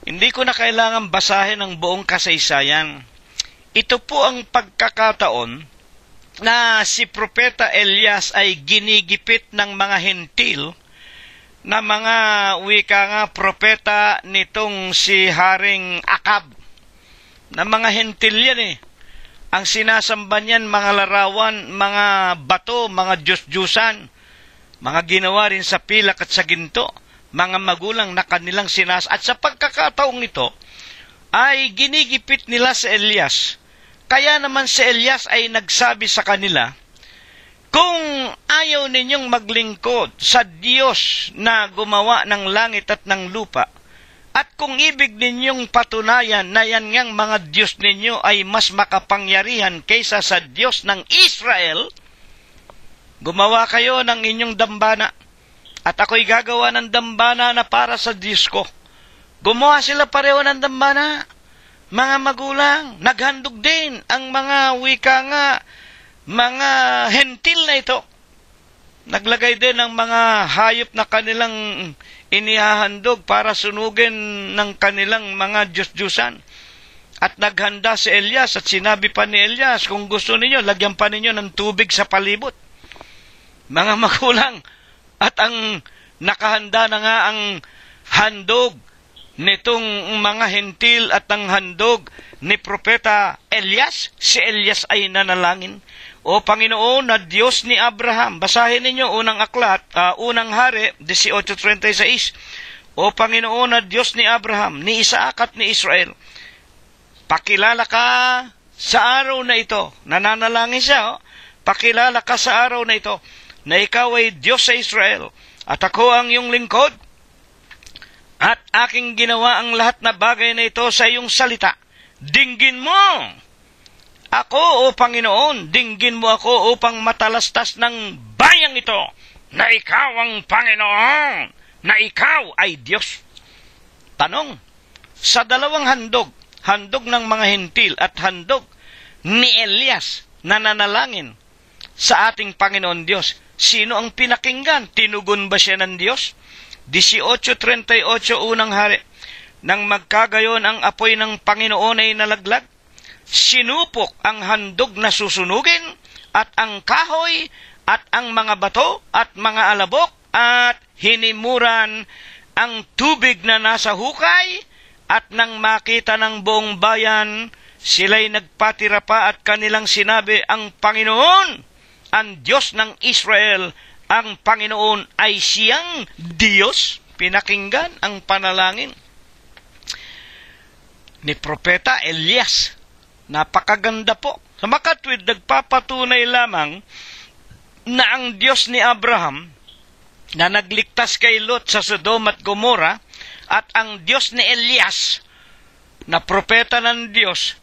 Hindi ko na kailangan basahin ang buong kasaysayan. Ito po ang pagkakataon na si Propeta Elias ay ginigipit ng mga hentil na mga wika nga propeta nitong si Haring Akab. Na mga hentil yan Ang sinasamba niyan mga larawan, mga bato, mga Diyos-Diyusan, mga ginawa rin sa pilak at sa ginto, mga magulang na kanilang At sa pagkakataong ito, ay ginigipit nila si Elias. Kaya naman si Elias ay nagsabi sa kanila, kung ayaw ninyong maglingkod sa Diyos na gumawa ng langit at ng lupa, at kung ibig ninyong patunayan na yan ngang mga Diyos ninyo ay mas makapangyarihan kaysa sa Diyos ng Israel, gumawa kayo ng inyong dambana, at ako'y gagawa ng dambana na para sa Diyos ko. Gumawa sila pareho ng dambana. Mga magulang, naghandog din ang mga wika nga, mga hentil na ito. Naglagay din ng mga hayop na kanilang inihahandog para sunugin ng kanilang mga Diyos-Diyusan. At naghanda si Elias at sinabi pa ni Elias, kung gusto ninyo, lagyan pa ninyo ng tubig sa palibot. Mga magulang, at ang nakahanda na nga ang handog nitong mga hentil at ang handog ni Propeta Elias. Si Elias ay nanalangin, O Panginoon na Diyos ni Abraham. Basahin ninyo unang aklat, unang Hari, 18:36. O Panginoon na Diyos ni Abraham, ni Isaac at ni Israel, pakilala ka sa araw na ito. Nananalangin siya, pakilala ka sa araw na ito, na ikaw ay Diyos sa Israel, at ako ang iyong lingkod, at aking ginawa ang lahat na bagay na ito sa iyong salita. Dinggin mo ako, O Panginoon, dinggin mo ako upang matalastas ng bayang ito na ikaw ang Panginoon, na ikaw ay Diyos. Tanong, sa dalawang handog ng mga hentil at handog ni Elias na nanalangin sa ating Panginoon Diyos, sino ang pinakinggan? Tinugon ba siya ng Diyos? 18:38 unang Hari. Nang magkagayon ang apoy ng Panginoon ay nalaglag, sinupok ang handog na susunugin at ang kahoy at ang mga bato at mga alabok at hinimuran ang tubig na nasa hukay, at nang makita ng buong bayan Sila'y nagpatira pa at kanilang sinabi, ang Panginoon, ang Diyos ng Israel, ang Panginoon ay siyang Diyos. Pinakinggan ang panalangin ni Propeta Elias. Napakaganda po. Sa makatwid, nagpapatunay lamang na ang Diyos ni Abraham na nagligtas kay Lot sa Sodom at Gomora at ang Diyos ni Elias na propeta ng Diyos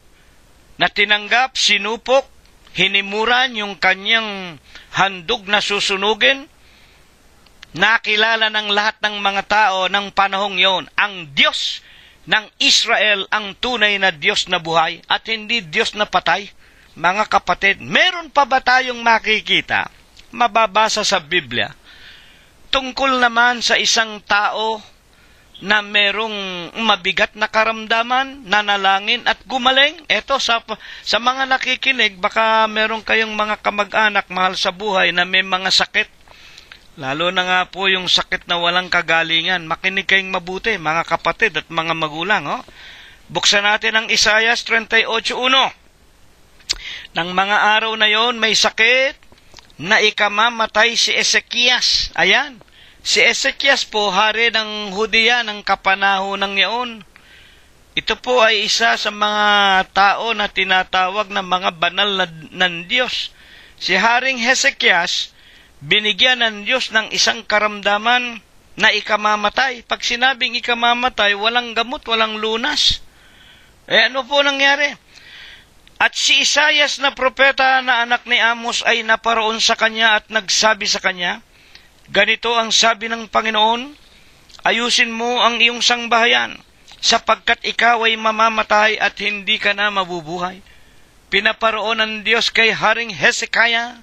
na tinanggap, sinupok, hinimuran yung kanyang handog na susunugin, nakilala ng lahat ng mga tao ng panahong yon. Ang Diyos ng Israel ang tunay na Diyos na buhay at hindi Diyos na patay. Mga kapatid, meron pa ba tayong makikita, mababasa sa Biblia, tungkol naman sa isang tao na merong mabigat na karamdaman, nanalangin at gumaling? Eto, sa mga nakikinig, baka meron kayong mga kamag-anak mahal sa buhay na may mga sakit. Lalo na nga po yung sakit na walang kagalingan. Makinig kayong mabuti, mga kapatid at mga magulang. Buksan natin ang Isaiah 38:1. Nang mga araw na yon, may sakit na ikamamatay si Ezekias. Ayan. Si Ezekias po, hari ng Hudiya ng kapanahonang iyon. Ito po ay isa sa mga tao na tinatawag na mga banal ng Diyos. Si Haring Hezekias, binigyan ng Diyos ng isang karamdaman na ikamamatay. Pag sinabing ikamamatay, walang gamot, walang lunas. Ano po nangyari? At si Isaias na propeta na anak ni Amos ay naparoon sa kanya at nagsabi sa kanya, ganito ang sabi ng Panginoon, ayusin mo ang iyong sangbahayan, sapagkat ikaw ay mamamatay at hindi ka na mabubuhay. Pinaparoon ng Diyos kay Haring Hezekiah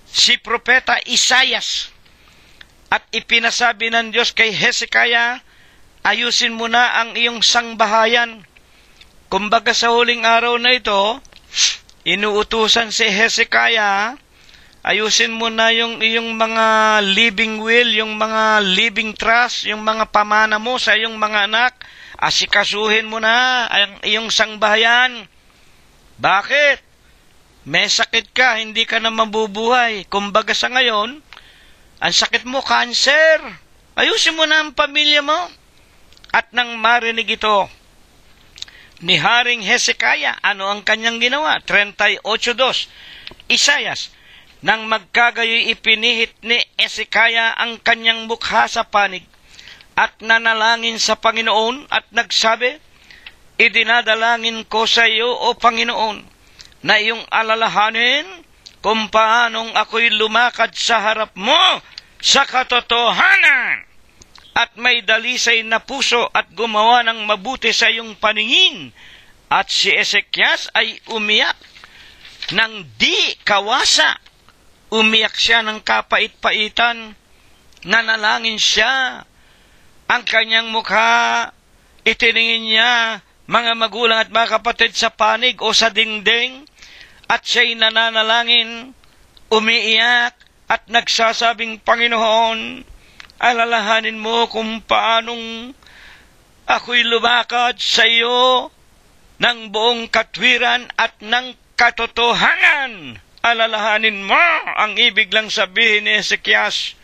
si propeta Isaias, at ipinasabi ng Diyos kay Hezekiah, ayusin mo na ang iyong sangbahayan. Kumbaga sa huling araw na ito, inuutusan si Hezekiah, ayusin mo na yung iyong mga living will, yung mga living trust, yung mga pamana mo sa iyong mga anak, asikasuhin mo na ang iyong sangbahayan. Bakit? May sakit ka, hindi ka na mabubuhay. Kumbaga sa ngayon, ang sakit mo, cancer. Ayusin mo na ang pamilya mo. At nang marinig ito ni Haring Hezekiah, ano ang kanyang ginawa? 38:2. Isaias, nang magkagayoy ipinihit ni Hezekiah ang kanyang mukha sa panig at nanalangin sa Panginoon at nagsabi, idinadalangin ko sa iyo, O Panginoon, na iyong alalahanin kung paanong ako'y lumakad sa harap mo sa katotohanan at may dalisay na puso at gumawa ng mabuti sa iyong paningin. At si Ezekias ay umiyak ng di kawasa. Umiyak siya ng kapait-paitan, nanalangin siya. Ang kanyang mukha, itiningin niya, mga magulang at mga kapatid, sa panig o sa dingding, at siya'y nananalangin, umiiyak, at nagsasabing, Panginoon, alalahanin mo kung paanong ako'y lumakad sa iyo ng buong katwiran at ng katotohanan. Alalahanin mo, ang ibig lang sabihin ni Ezekias,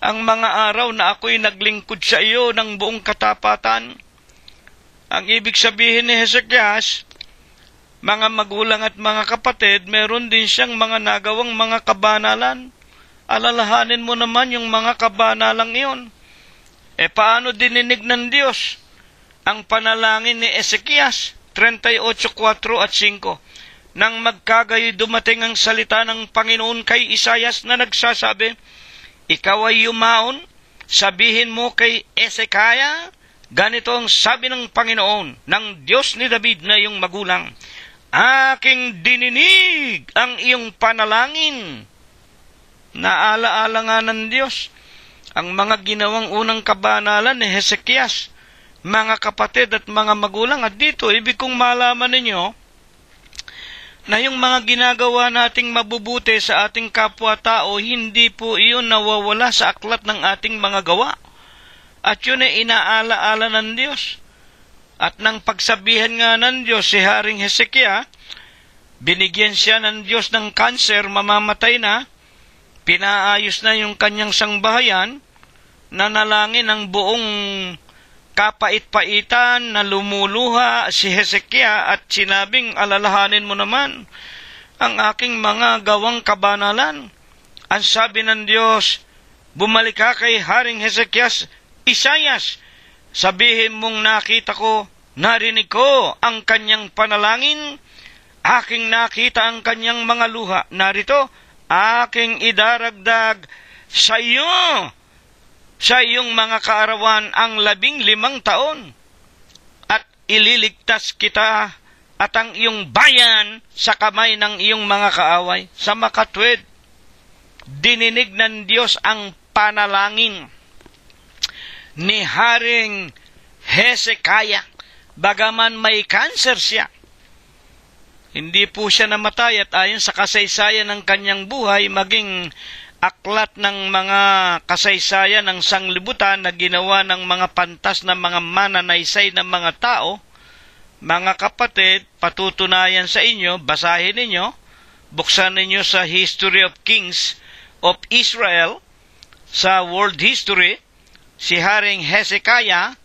ang mga araw na ako'y naglingkod sa iyo ng buong katapatan. Ang ibig sabihin ni Hezekias, mga magulang at mga kapatid, meron din siyang mga nagawang mga kabanalan. Alalahanin mo naman yung mga kabanalang iyon. Paano dininig ng Diyos ang panalangin ni Ezekias? 38:4 at 5. Nang magkagayoy dumating ang salita ng Panginoon kay Isaias na nagsasabi, ikaw ay yumaon, sabihin mo kay Hezekiah, ganito ang sabi ng Panginoon, ng Diyos ni David na iyong magulang, aking dininig ang iyong panalangin. Naalaala nga ng Diyos ang mga ginawang unang kabanalan ni Hezekias, mga kapatid at mga magulang. At dito, ibig kong malaman ninyo na yung mga ginagawa nating mabubuti sa ating kapwa-tao, hindi po iyon nawawala sa aklat ng ating mga gawa. At yun ay inaalaala ng Diyos. At nang pagsabihan nga ng Diyos si Haring Hezekiah, binigyan siya ng Diyos ng kanser, mamamatay na, pinaayos na yung kanyang sangbahayan, nanalangin ang buong kapait-paitan na lumuluha si Hezekiah at sinabing, alalahanin mo naman ang aking mga gawang kabanalan. Ang sabi ng Diyos, bumalik ka kay Haring Hezekiah, Isaias, sabihin mong nakita ko, narinig ko ang kanyang panalangin, aking nakita ang kanyang mga luha. Narito, aking idaragdag sa iyo, sa iyong mga kaarawan ang 15 taon, at ililigtas kita at ang iyong bayan sa kamay ng iyong mga kaaway. Sa makatwid, dininig ng Diyos ang panalangin ni Haring Hezekiah. Bagaman may cancer siya, hindi po siya namatay, at ayon sa kasaysayan ng kanyang buhay, maging aklat ng mga kasaysayan ng sanglibutan na ginawa ng mga pantas na mga mananaysay ng mga tao, mga kapatid, patutunayan sa inyo, basahin ninyo, buksan ninyo sa History of Kings of Israel, sa World History, si Haring Hezekiah,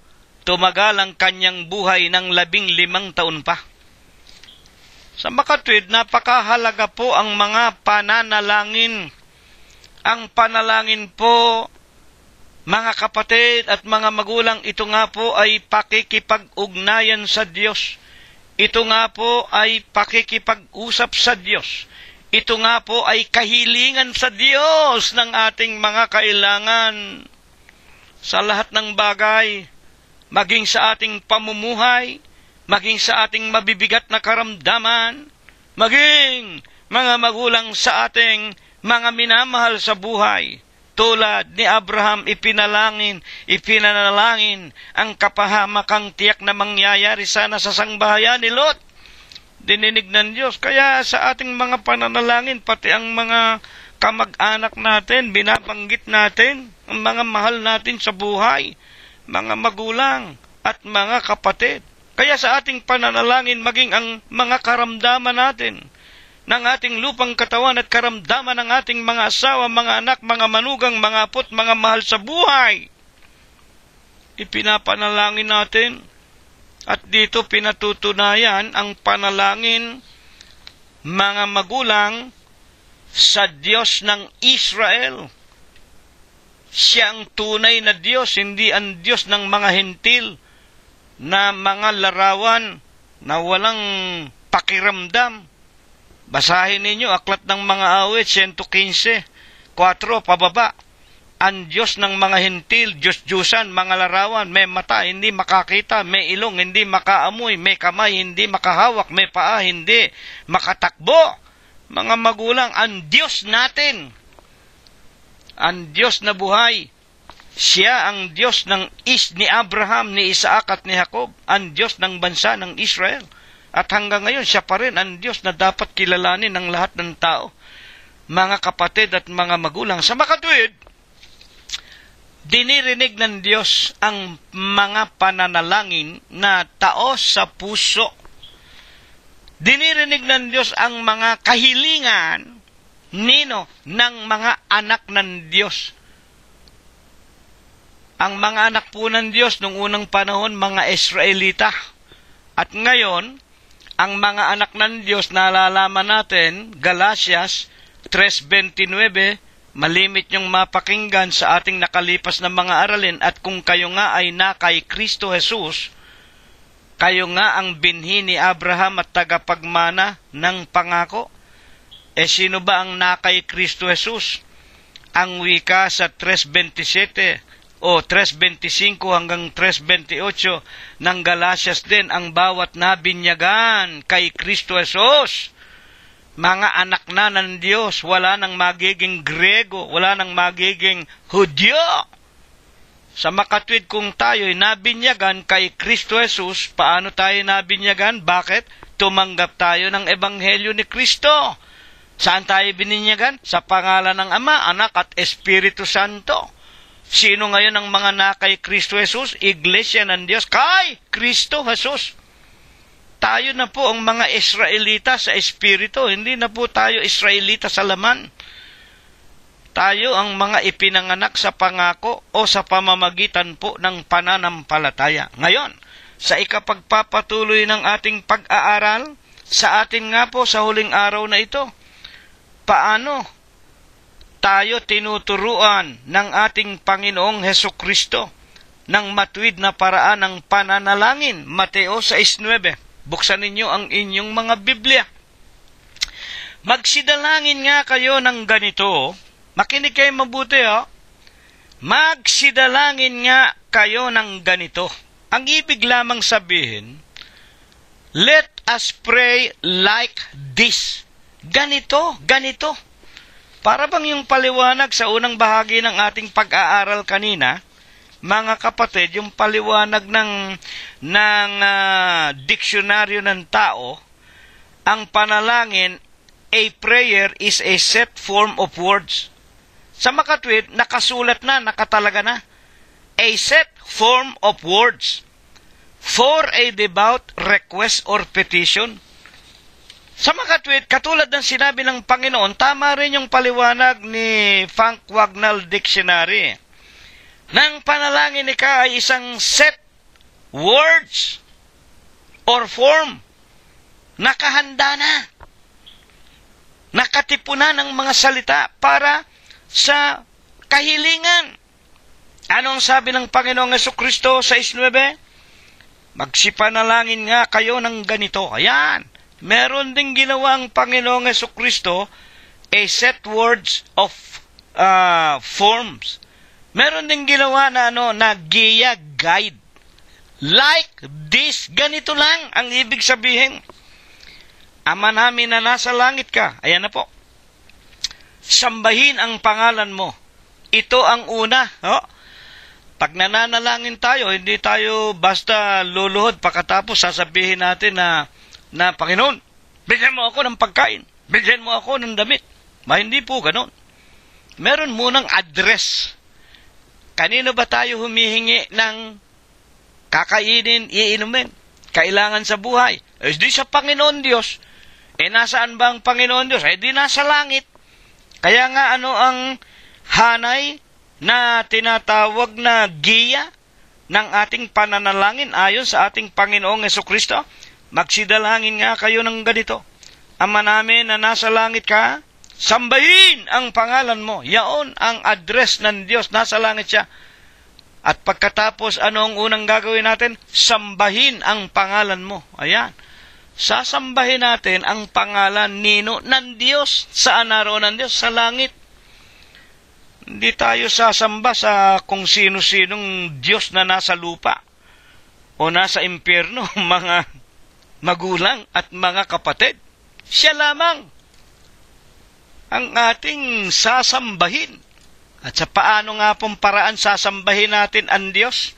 tumagal ang kanyang buhay ng 15 taon pa. Sa makatwid, napakahalaga po ang mga pananalangin. Ang panalangin po, mga kapatid at mga magulang, ito nga po ay pakikipag-ugnayan sa Diyos. Ito nga po ay pakikipag-usap sa Diyos. Ito nga po ay kahilingan sa Diyos ng ating mga kailangan sa lahat ng bagay, maging sa ating pamumuhay, maging sa ating mabibigat na karamdaman, maging mga magulang sa ating mga minamahal sa buhay. Tulad ni Abraham, ipinanalangin ang kapahamakang tiyak na mangyayari sana sa sangbahayan ni Lot. Dininig ng Diyos. Kaya sa ating mga pananalangin, pati ang mga kamag-anak natin, binabanggit natin, ang mga mahal natin sa buhay, mga magulang at mga kapatid. Kaya sa ating pananalangin, maging ang mga karamdaman natin, ng ating lupang katawan at karamdaman ng ating mga asawa, mga anak, mga manugang, mga apot, mga mahal sa buhay, ipinapanalangin natin. At dito pinatutunayan ang panalangin, mga magulang, sa Diyos ng Israel. Siya ang tunay na Diyos, hindi ang Diyos ng mga hentil na mga larawan na walang pakiramdam. Basahin ninyo, Aklat ng Mga Awit, 115, 4, pababa. Ang Diyos ng mga hentil, Diyos-Diyosan, mga larawan, may mata, hindi makakita, may ilong, hindi makaamoy, may kamay, hindi makahawak, may paa, hindi makatakbo. Mga magulang, ang Diyos natin, ang Diyos na buhay, siya ang Diyos ni Abraham, ni Isaac at ni Jacob, ang Diyos ng bansa ng Israel. At hanggang ngayon, siya pa rin ang Diyos na dapat kilalanin ng lahat ng tao. Mga kapatid at mga magulang, sa makatuwid, dinirinig ng Diyos ang mga pananalangin na taos sa puso. Dinirinig ng Diyos ang mga kahilingan ng mga anak ng Diyos. Ang mga anak po ng Diyos noong unang panahon, mga Israelita. At ngayon, ang mga anak ng Diyos, nalalaman natin, Galatias 3:29, malimit niyong mapakinggan sa ating nakalipas na mga aralin, at kung kayo nga ay na kay Kristo Jesus, kayo nga ang binhi ni Abraham at tagapagmana ng pangako. Sino ba ang na kay Kristo Jesus? Ang wika sa 3:27 o 3:25 hanggang 3:28 ng Galatias din, ang bawat nabinyagan kay Kristo Jesus, mga anak na ng Diyos, wala nang magiging Grego, wala nang magiging Hudyo. Sa makatwid, kung tayo'y nabinyagan kay Kristo Jesus, paano tayo nabinyagan? Bakit? Tumanggap tayo ng Ebanghelyo ni Kristo. Saan tayo bininyagan? Sa pangalan ng Ama, Anak at Espiritu Santo. Sino ngayon ang mga na kay Kristo Jesus? Iglesia ng Diyos kay Kristo Jesus. Tayo na po ang mga Israelita sa espiritu, hindi na po tayo Israelita sa laman. Tayo ang mga ipinanganak sa pangako o sa pamamagitan po ng pananampalataya. Ngayon, sa ikapagpapatuloy ng ating pag-aaral, sa atin nga po sa huling araw na ito, paano tayo tinuturuan ng ating Panginoong Hesukristo ng matuwid na paraan ng pananalangin? Mateo 6:9. Buksan ninyo ang inyong mga Biblia. Magsidalangin nga kayo ng ganito. Makinig kayo mabuti, Magsidalangin nga kayo ng ganito. Ang ibig lamang sabihin, let us pray like this. Ganito. Para bang yung paliwanag sa unang bahagi ng ating pag-aaral kanina, mga kapatid, yung paliwanag ng diksyonaryo ng tao, ang panalangin, a prayer is a set form of words. Sa makatwid, nakasulat na, nakatalaga na. A set form of words for a devout request or petition. Sa makatwid, katulad ng sinabi ng Panginoon, tama rin yung paliwanag ni Frank Wagnall Dictionary. Nang panalangin ni ka ay isang set words or form. Nakahanda na. Nakatipunan ng mga salita para sa kahilingan. Anong sabi ng Panginoong Hesukristo sa 6:9? Magsipanalangin nga kayo ng ganito. Ayan. Meron ding ginawa ang Panginoong Hesukristo a set words of forms. Meron ding ginawa na na giya, guide. Like this, ganito lang ang ibig sabihin. Ama namin na nasa langit ka. Ayan na po. Sambahin ang pangalan mo. Ito ang una. Pag nananalangin tayo, hindi tayo basta luluhod pagkatapos sasabihin natin na Panginoon, bigyan mo ako ng pagkain. Bigyan mo ako ng damit. Hindi po ganun. Meron munang address. Kanino ba tayo humihingi ng kakainin, iinumin? Kailangan sa buhay. Di sa Panginoon Diyos. Nasaan ba ang Panginoon Diyos? Di nasa langit. Kaya nga ang hanay na tinatawag na giya ng ating pananalangin ayon sa ating Panginoong Hesukristo? Magsidalangin nga kayo ng ganito. Ama namin na nasa langit ka, sambahin ang pangalan mo. Yaon ang address ng Diyos, nasa langit siya. At pagkatapos, ano ang unang gagawin natin? Sambahin ang pangalan mo. Ayan. Sasambahin natin ang pangalan nino ng Diyos. Saan naroon ng Diyos? Sa langit. Hindi tayo sasamba sa kung sino-sinong Diyos na nasa lupa o nasa impyerno, mga magulang at mga kapatid. Siya lamang ang ating sasambahin. At sa paano nga pong paraan sasambahin natin ang Diyos?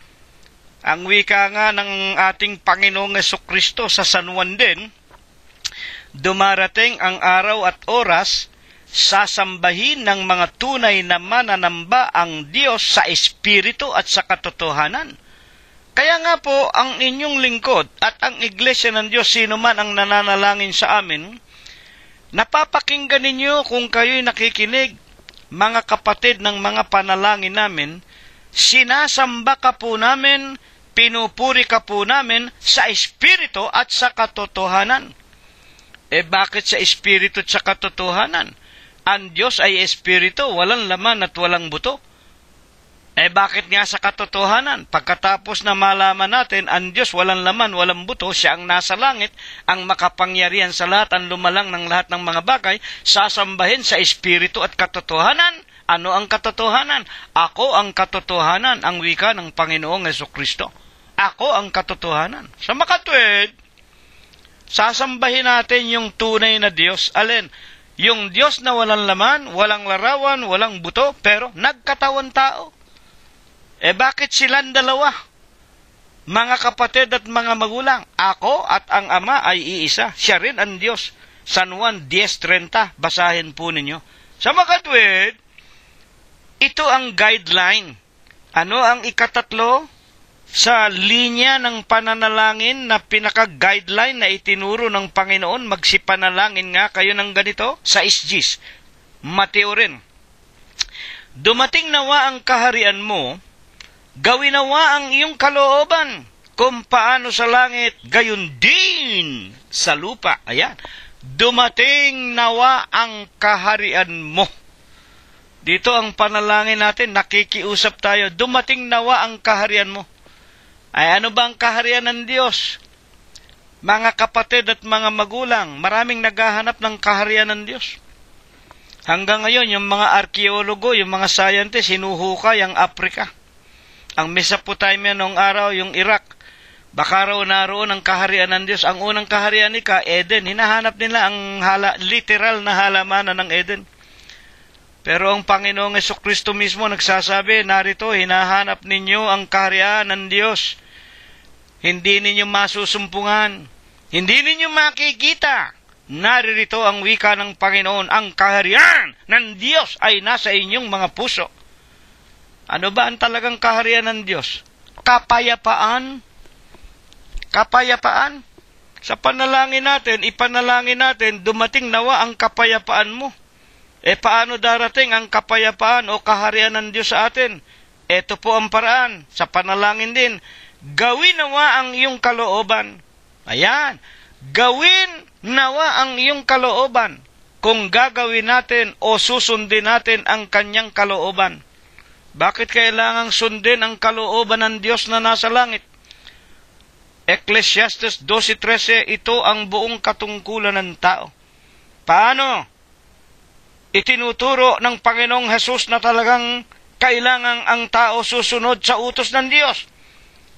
Ang wika nga ng ating Panginoong Hesukristo sa San Juan din, dumarating ang araw at oras, sasambahin ng mga tunay na mananamba ang Diyos sa espiritu at sa katotohanan. Kaya nga po, ang inyong lingkod at ang iglesia ng Diyos, sino man ang nananalangin sa amin, napapakinggan ninyo kung kayo'y nakikinig, mga kapatid ng mga panalangin namin, sinasamba ka po namin, pinupuri ka po namin sa espiritu at sa katotohanan. Bakit sa espiritu at sa katotohanan? Ang Diyos ay espiritu, walang laman at walang buto. Bakit nga sa katotohanan? Pagkatapos na malaman natin, ang Diyos walang laman, walang buto, siya ang nasa langit, ang makapangyarihan sa lahat, ang lumalang ng lahat ng mga bagay, sasambahin sa espiritu at katotohanan. Ano ang katotohanan? Ako ang katotohanan, ang wika ng Panginoong Hesukristo. Ako ang katotohanan. Sa makatwid, sasambahin natin yung tunay na Diyos. Alin? Yung Diyos na walang laman, walang larawan, walang buto, pero nagkatawan tao. Bakit silang dalawa? Mga kapatid at mga magulang, ako at ang Ama ay iisa. Siya rin ang Diyos. San Juan 10:30, basahin po ninyo. Sa makatwid, ito ang guideline. Ano ang ikatatlo sa linya ng pananalangin na pinaka-guideline na itinuro ng Panginoon? Magsipanalangin nga kayo ng ganito sa isjis. Mateo rin. Dumating nawa ang kaharian mo, gawin nawa ang iyong kalooban, kung paano sa langit, gayon din sa lupa. Ayan. Dumating nawa ang kaharian mo. Dito ang panalangin natin, nakikiusap tayo, dumating nawa ang kaharian mo. Ay ano ba ang kaharian ng Diyos? Mga kapatid at mga magulang, maraming naghahanap ng kaharian ng Diyos. Hanggang ngayon, yung mga arkeologo, yung mga scientist, hinuhukay ang Afrika. Ang Mesopotamia noong araw, yung Iraq, baka raw naroon ang kaharian ng Diyos. Ang unang kaharian ni Eden, hinahanap nila ang literal na halamanan ng Eden. Pero ang Panginoong Jesucristo mismo nagsasabi, narito, hinahanap ninyo ang kaharian ng Diyos. Hindi ninyo masusumpungan. Hindi ninyo makikita. Naririto ang wika ng Panginoon, ang kaharian ng Diyos ay nasa inyong mga puso. Ano ba ang talagang kaharian ng Diyos? Kapayapaan. Kapayapaan. Sa panalangin natin, ipanalangin natin, dumating nawa ang kapayapaan mo. Paano darating ang kapayapaan o kaharian ng Diyos sa atin? Ito po ang paraan. Sa panalangin din, gawin nawa ang iyong kalooban. Ayan. Gawin nawa ang iyong kalooban. Kung gagawin natin o susundin natin ang kanyang kalooban. Bakit kailangang sundin ang kalooban ng Diyos na nasa langit? Ecclesiastes 12:13, ito ang buong katungkulan ng tao. Paano? Itinuturo ng Panginoong Hesus na talagang kailangang ang tao susunod sa utos ng Diyos.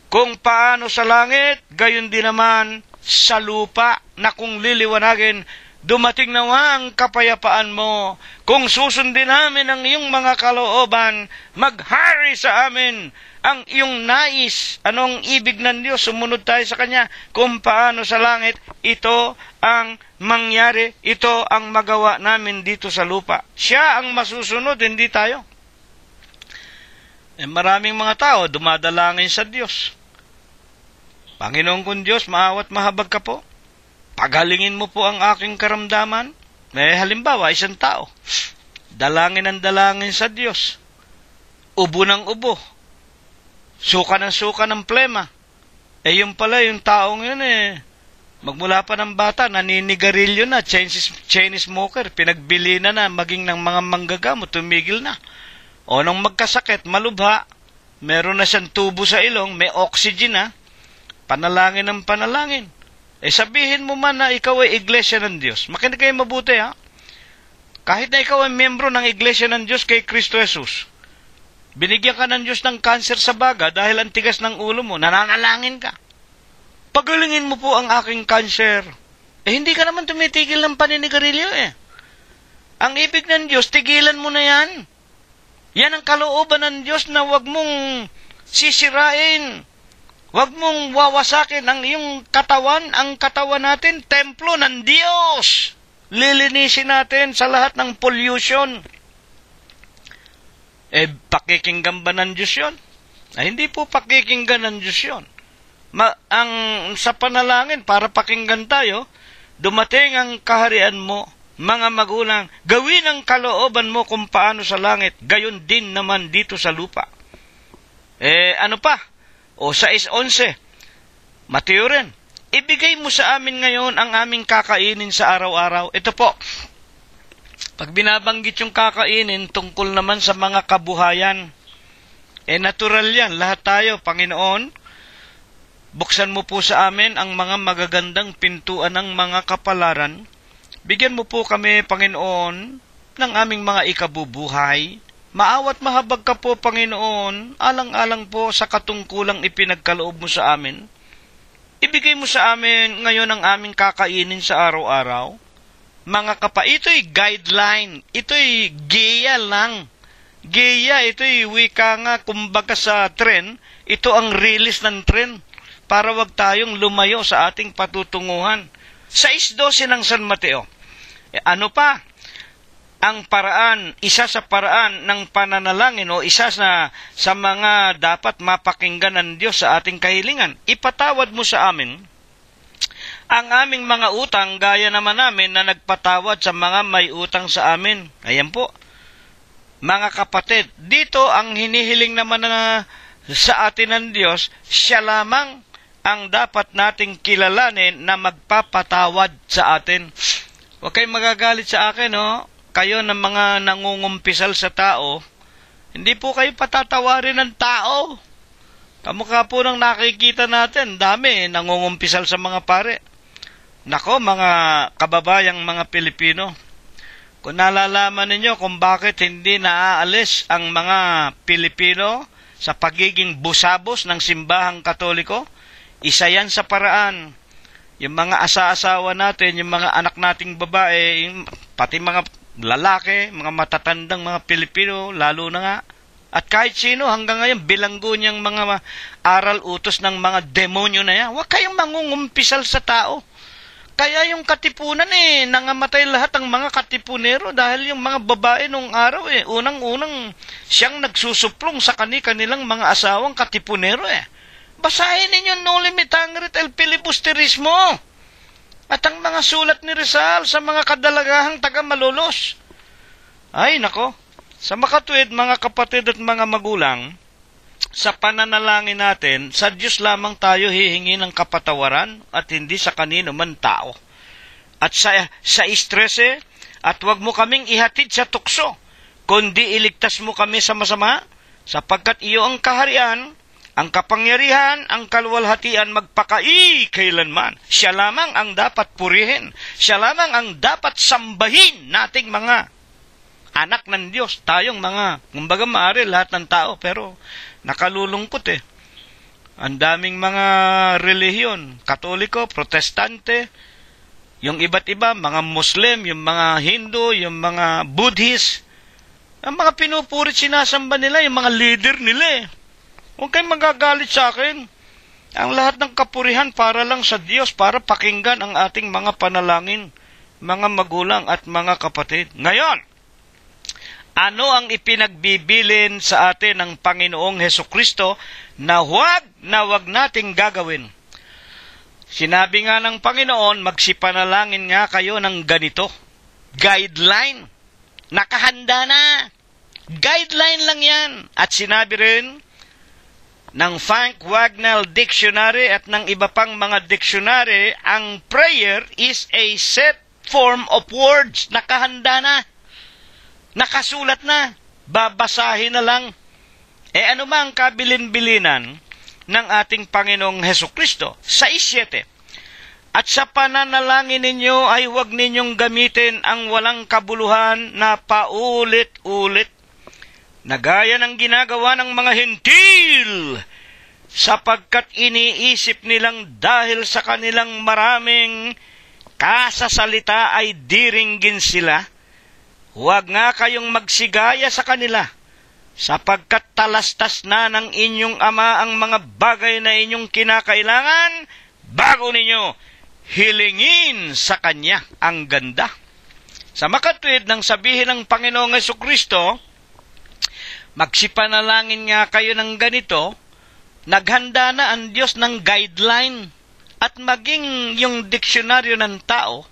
Kung paano sa langit, gayon din naman sa lupa, na kung liliwanagin, dumating nawa ang kapayapaan mo. Kung susundin namin ang iyong mga kalooban, maghari sa amin ang iyong nais. Anong ibig ng Diyos? Sumunod tayo sa Kanya. Kung paano sa langit, ito ang mangyari, ito ang magawa namin dito sa lupa. Siya ang masusunod, hindi tayo. Maraming mga tao dumadalangin sa Diyos. Panginoon kong Diyos, maawat mahabag ka po. Pagalingin mo po ang aking karamdaman. Halimbawa, isang tao, dalangin ang dalangin sa Diyos. Ubo ng ubo. Suka ng plema. Yung pala, yung taong yun magmula pa ng bata, naninigarilyo na, chain smoker, pinagbili na maging ng mga manggagamot, tumigil na. O nung magkasakit, malubha, meron na siyang tubo sa ilong, may oxygen na, panalangin ng panalangin. Sabihin mo man na ikaw ay iglesia ng Diyos. Makinig kayo mabuti, ha? Kahit na ikaw ay miyembro ng iglesia ng Diyos kay Kristo Jesus, binigyan ka ng Diyos ng kanser sa baga dahil ang tigas ng ulo mo, nananalangin ka. Pagalingin mo po ang aking kanser. Hindi ka naman tumitigil ng paninigarilyo, Ang ibig ng Diyos, tigilan mo na yan. Yan ang kalooban ng Diyos na wag mong sisirain. Huwag mong wawasakin ang iyong katawan, ang katawan natin, templo ng Diyos. Lilinisin natin sa lahat ng pollution. Pakikinggan ba ng Diyos yun? Hindi po pakikinggan ng Diyos yun. Sa panalangin, para pakinggan tayo, dumating ang kaharian mo, mga magulang, gawin ang kalooban mo kung paano sa langit, gayon din naman dito sa lupa. Ano pa? 6:11, Mateo rin, ibigay mo sa amin ngayon ang aming kakainin sa araw-araw. Ito po, pag binabanggit yung kakainin, tungkol naman sa mga kabuhayan. Natural yan, lahat tayo, Panginoon, buksan mo po sa amin ang mga magagandang pintuan ng mga kapalaran. Bigyan mo po kami, Panginoon, ng aming mga ikabubuhay. Maawat mahabag ka po, Panginoon, alang-alang po sa katungkulang ipinagkaloob mo sa amin. Ibigay mo sa amin ngayon ang aming kakainin sa araw-araw. Mga ito'y guideline, ito'y giya lang. Giya, ito'y wika nga, kumbaga sa tren, ito ang release ng tren para wag tayong lumayo sa ating patutunguhan. 6:12 ng San Mateo. Ano pa? ang paraan, isa sa paraan ng pananalangin o isa sa mga dapat mapakinggan ng Diyos sa ating kahilingan. Ipatawad mo sa amin ang aming mga utang gaya naman namin na nagpatawad sa mga may utang sa amin. Ayan po. Mga kapatid, dito ang hinihiling naman na sa atin ng Diyos, siya lamang ang dapat nating kilalanin na magpapatawad sa atin. Huwag kayong magagalit sa akin, no? Kayo ng mga nangungumpisal sa tao, hindi po kayo patatawarin ng tao. Kamukha po ng nakikita natin, dami nangungumpisal sa mga pare. Nako, mga kababayang mga Pilipino, kung nalalaman ninyo kung bakit hindi naaalis ang mga Pilipino sa pagiging busabos ng simbahang Katoliko, isa yan sa paraan. Yung mga asa-asawa natin, yung mga anak nating babae, pati mga lalaki, mga matatandang mga Pilipino, lalo na nga. At kahit sino, hanggang ngayon, bilanggo niyang mga aral utos ng mga demonyo na yan. Huwag kayong mangungumpisal sa tao. Kaya yung katipunan nangamatay lahat ang mga katipunero dahil yung mga babae nung araw unang-unang siyang nagsusuplong sa kanilang mga asawang katipunero Basahin ninyo No Limit Hangrit El Filibusterismo at ang mga sulat ni Rizal sa mga kadalagahang taga-Malolos. Ay nako, sa makatuwid mga kapatid at mga magulang, sa pananalangin natin, sa Diyos lamang tayo hihingi ng kapatawaran at hindi sa kanino man tao. At sa stress at wag mo kaming ihatid sa tukso, kundi iligtas mo kami sa masama, sapagkat iyo ang kaharian, ang kapangyarihan, ang kaluwalhatian magpakai-kailanman. Siya lamang ang dapat purihin. Siya lamang ang dapat sambahin nating mga anak ng Diyos. Tayong mga, kumbaga maaari lahat ng tao, pero nakalulungkot Ang daming mga relihiyon, Katoliko, Protestante, yung iba't iba, mga Muslim, yung mga Hindu, yung mga Buddhist, ang mga pinupurit sinasamba nila, yung mga leader nila Huwag kayong magagalit sa akin. Ang lahat ng kapurihan para lang sa Diyos, para pakinggan ang ating mga panalangin, mga magulang at mga kapatid. Ngayon, ano ang ipinagbibilin sa atin ng Panginoong Hesukristo na huwag nating gagawin? Sinabi nga ng Panginoon, magsipanalangin nga kayo ng ganito. Guideline. Nakahanda na. Guideline lang yan. At sinabi rin ng Frank Wagnall Dictionary at ng iba pang mga dictionary, ang prayer is a set form of words. Nakahanda na. Nakasulat na. Babasahin na lang. Ano ba ang kabilin-bilinan ng ating Panginoong Hesukristo? 6:7. At sa pananalangin ninyo ay huwag ninyong gamitin ang walang kabuluhan na paulit-ulit, na gaya ng ginagawa ng mga hentil, sapagkat iniisip nilang dahil sa kanilang maraming kasasalita ay diringgin sila. Huwag nga kayong magsigaya sa kanila, sapagkat talastas na ng inyong ama ang mga bagay na inyong kinakailangan bago ninyo hilingin sa Kanya ang ganda. Sa makatwid ng sabihin ng Panginoong Hesukristo, magsipanalangin nga kayo ng ganito, naghanda na ang Diyos ng guideline at maging yung diksyonaryo ng tao,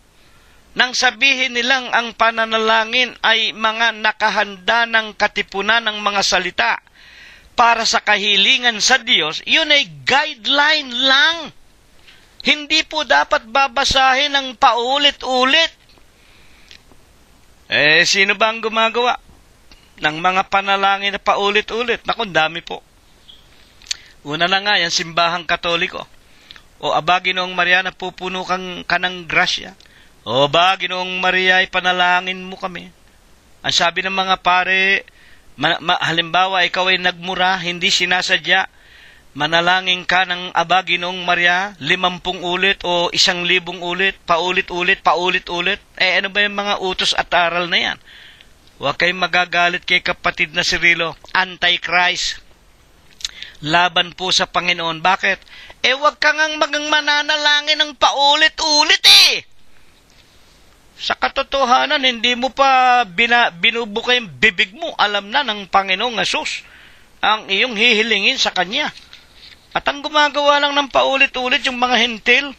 nang sabihin nilang ang pananalangin ay mga nakahanda ng katipunan ng mga salita para sa kahilingan sa Diyos, yun ay guideline lang. Hindi po dapat babasahin ng paulit-ulit. Sino ba ang gumagawa ng mga panalangin na paulit-ulit? Naku, dami po. Una na nga, yan simbahang Katoliko. O aba, Ginoong Maria, napupuno ka ng grasya. O ba, Ginoong Maria, ipanalangin mo kami. Ang sabi ng mga pare, halimbawa, ikaw ay nagmura, hindi sinasadya, manalangin ka ng aba, Ginoong Maria, 50 ulit o 1,000 ulit, paulit-ulit. Ano ba yung mga utos at aral na yan? Huwag kayong magagalit kay kapatid na Cirilo. Antichrist. Laban po sa Panginoon. Bakit? Huwag ka ngang mananalangin ng paulit-ulit Sa katotohanan, hindi mo pa binubuka yung bibig mo. Alam na ng Panginoong Hesus ang iyong hihilingin sa Kanya. At ang gumagawa lang ng paulit-ulit yung mga hentil,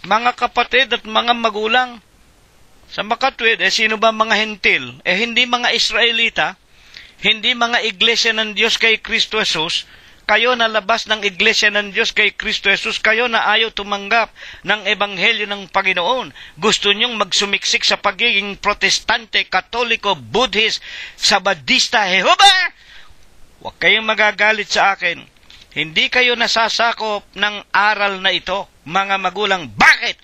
mga kapatid at mga magulang. Sa makatwid, sino ba mga hentil? Hindi mga Israelita, hindi mga iglesia ng Diyos kay Kristo Jesus. Kayo na labas ng iglesia ng Diyos kay Kristo Jesus, kayo na ayaw tumanggap ng ebanghelyo ng Panginoon. Gusto nyong magsumiksik sa pagiging protestante, katoliko, buddhist, sabadista, Jehovah! Huwag kayong magagalit sa akin. Hindi kayo nasasakop ng aral na ito, mga magulang. Bakit?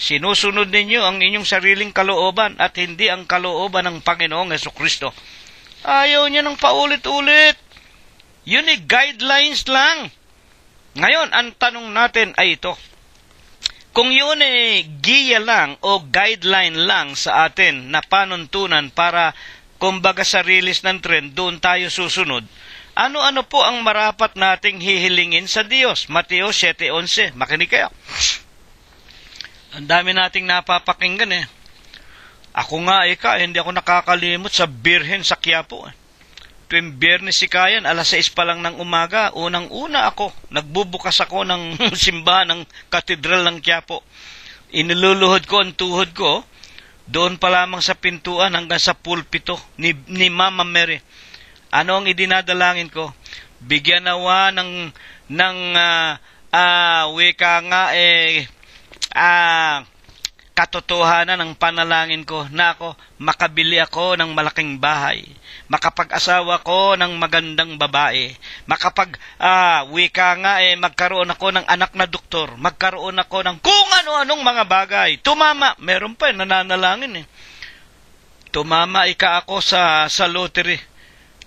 Sinusunod ninyo ang inyong sariling kalooban at hindi ang kalooban ng Panginoong Hesukristo. Ayaw niya ng paulit-ulit. Yun guidelines lang. Ngayon, ang tanong natin ay ito. Kung yun giya lang o guideline lang sa atin na panuntunan para kumbaga sa release ng trend, doon tayo susunod, ano-ano po ang marapat nating hihilingin sa Diyos? Mateo 7:11. Makinig kayo. Ang dami nating napapakinggan Ako nga hindi ako nakakalimot sa Birhen sa Quiapo. Tuwing Biyernes Sikayan, 6:00 pa lang ng umaga, unang-una ako, nagbubukas ako ng simbahan ng Katedral ng Quiapo. Iniluluhod ko ang tuhod ko, doon pa lamang sa pintuan hanggang sa pulpito ni Mama Mary. Ano ang idinadalangin ko? Bigyan nawa ng wika nga katotohanan ng panalangin ko na ako makabili ako ng malaking bahay, makapag-asawa ko ng magandang babae, magkaroon ako ng anak na doktor, magkaroon ako ng kung ano-anong mga bagay. Tumama, meron pa nananalangin Tumama ako sa lottery.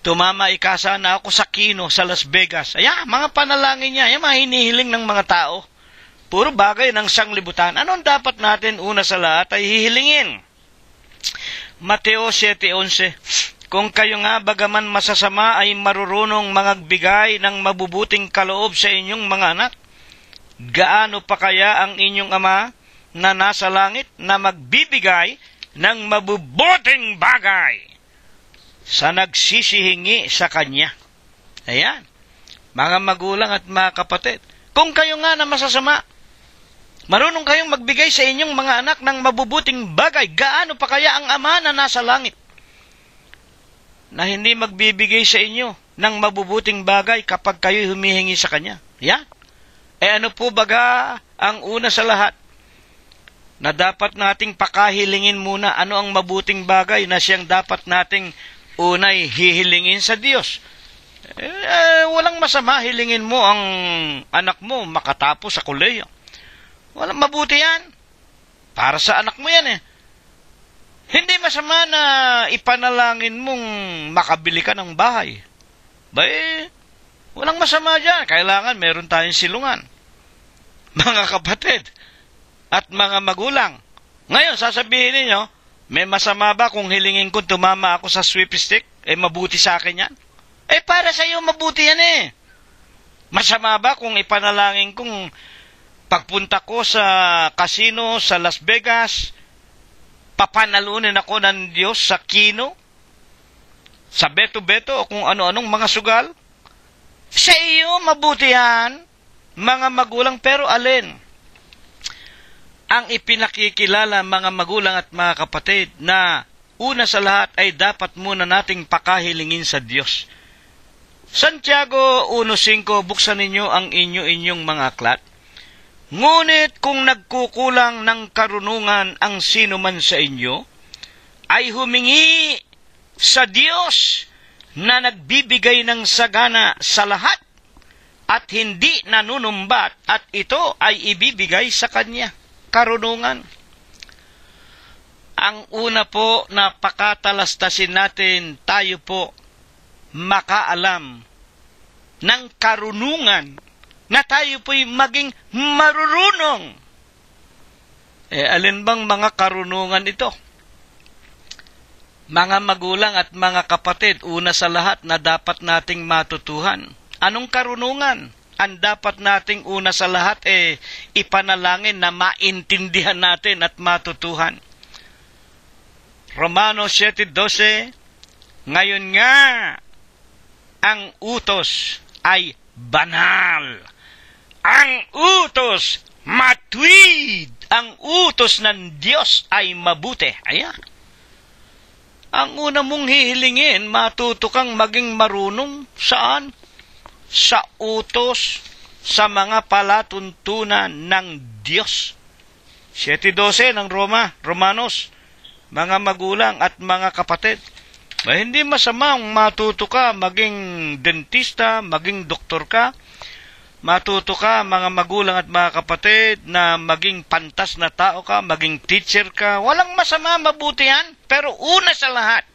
Tumama sana ako sa kino sa Las Vegas. Mga panalangin niya, mga hinihiling ng mga tao. Puro bagay ng sanglibutan. Anong dapat natin una sa lahat ay hihilingin? Mateo 7:11. Kung kayo nga bagaman masasama ay marurunong magbigay ng mabubuting kaloob sa inyong mga anak, gaano pa kaya ang inyong Ama na nasa langit na magbibigay ng mabubuting bagay sa nagsisihingi sa Kanya? Ayan. Mga magulang at mga kapatid, kung kayo nga na masasama, marunong kayong magbigay sa inyong mga anak ng mabubuting bagay, gaano pa kaya ang Ama na nasa langit na hindi magbibigay sa inyo ng mabubuting bagay kapag kayo humihingi sa Kanya? Yan. Ano po baga ang una sa lahat na dapat nating pakahilingin muna? Ano ang mabuting bagay na siyang dapat nating unay hihilingin sa Diyos? Walang masama, hilingin mo ang anak mo makatapos sa kolehiyo. Walang mabuti yan. Para sa anak mo yan Hindi masama na ipanalangin mong makabili ka ng bahay. Walang masama dyan. Kailangan meron tayong silungan. Mga kapatid at mga magulang. Ngayon, sasabihin ninyo, may masama ba kung hilingin ko tumama ako sa sweepstick? Mabuti sa akin yan? Para sa iyo mabuti yan Masama ba kung ipanalangin kong pagpunta ko sa casino sa Las Vegas, papanalunin ako ng Diyos sa kino, sa beto-beto o kung ano-anong mga sugal? Sa iyo mabuti yan, mga magulang. Pero alin ang ipinakikilala, mga magulang at mga kapatid, na una sa lahat ay dapat muna nating pakahilingin sa Diyos? Santiago 1:5, buksan ninyo ang inyong mga aklat. Ngunit kung nagkukulang ng karunungan ang sino man sa inyo, ay humingi sa Diyos na nagbibigay ng sagana sa lahat at hindi nanunumbat, at ito ay ibibigay sa Kanya. Karunungan. Ang una po na pakatalastasin natin, tayo po makaalam ng karunungan na tayo po'y maging marurunong. Alin bang mga karunungan ito? Mga magulang at mga kapatid, una sa lahat na dapat nating matutuhan. Anong karunungan? Ang dapat nating una sa lahat ipanalangin na maintindihan natin at matutuhan. Romanos 7:12, ngayon nga, ang utos ay banal. Ang utos matuwid. Ang utos ng Diyos ay mabuti. Ayan. Ang una mong hihilingin, matuto kang maging marunong saan? Sa utos, sa mga palatuntunan ng Diyos. 7:12 ng Romanos, mga magulang at mga kapatid. Hindi masamang matuto ka, maging dentista, maging doktor ka, matuto ka, mga magulang at mga kapatid, na maging pantas na tao ka, maging teacher ka. Walang masama, mabuti yan. Pero una sa lahat,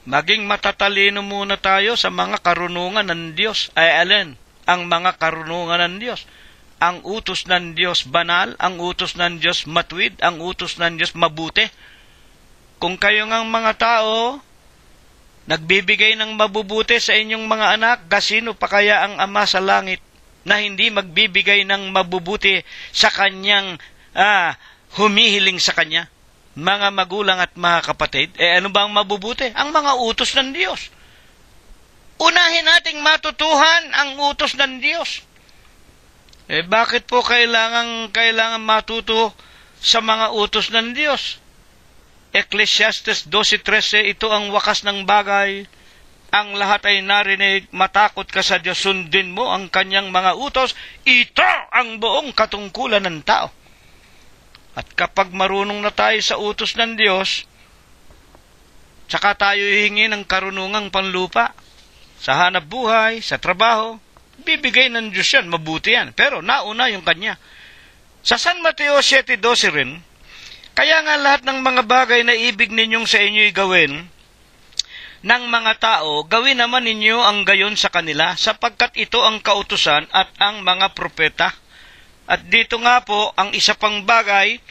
maging matatalino muna tayo sa mga karunungan ng Diyos. Ay alin? Ang mga karunungan ng Diyos. Ang utos ng Diyos banal, ang utos ng Diyos matuwid, ang utos ng Diyos mabuti. Kung kayo ngang mga tao, nagbibigay ng mabubuti sa inyong mga anak, kasino pa kaya ang Ama sa langit na hindi magbibigay ng mabubuti sa kanyang humihiling sa kanya? Mga magulang at mga kapatid, ano ba ang mabubuti? Ang mga utos ng Diyos. Unahin nating matutuhan ang utos ng Diyos. Bakit po kailangan matuto sa mga utos ng Diyos? Ecclesiastes 12:13, ito ang wakas ng bagay. Ang lahat ay narinig, matakot ka sa Diyos, sundin mo ang kanyang mga utos. Ito ang buong katungkulan ng tao. At kapag marunong na tayo sa utos ng Diyos, tsaka tayo hihingi ng karunungang panlupa, sa hanap buhay, sa trabaho, bibigay ng Diyos yan, mabuti yan. Pero nauna yung kanya. Sa San Mateo 7:12 rin, kaya nga lahat ng mga bagay na ibig ninyong sa inyo'y gawin ng mga tao, gawin naman ninyo ang gayon sa kanila, sapagkat ito ang kautusan at ang mga propeta. At dito nga po, ang isa pang bagay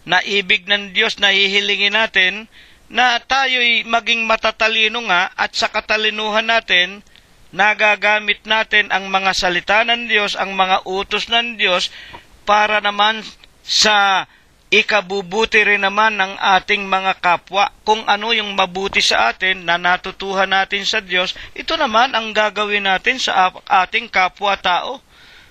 na ibig ng Diyos na hihilingin natin, na tayo'y maging matatalino nga, at sa katalinuhan natin, nagagamit natin ang mga salita ng Diyos, ang mga utos ng Diyos, para naman sa ikabubuti rin naman ng ating mga kapwa. Kung ano yung mabuti sa atin na natutuhan natin sa Diyos, ito naman ang gagawin natin sa ating kapwa-tao.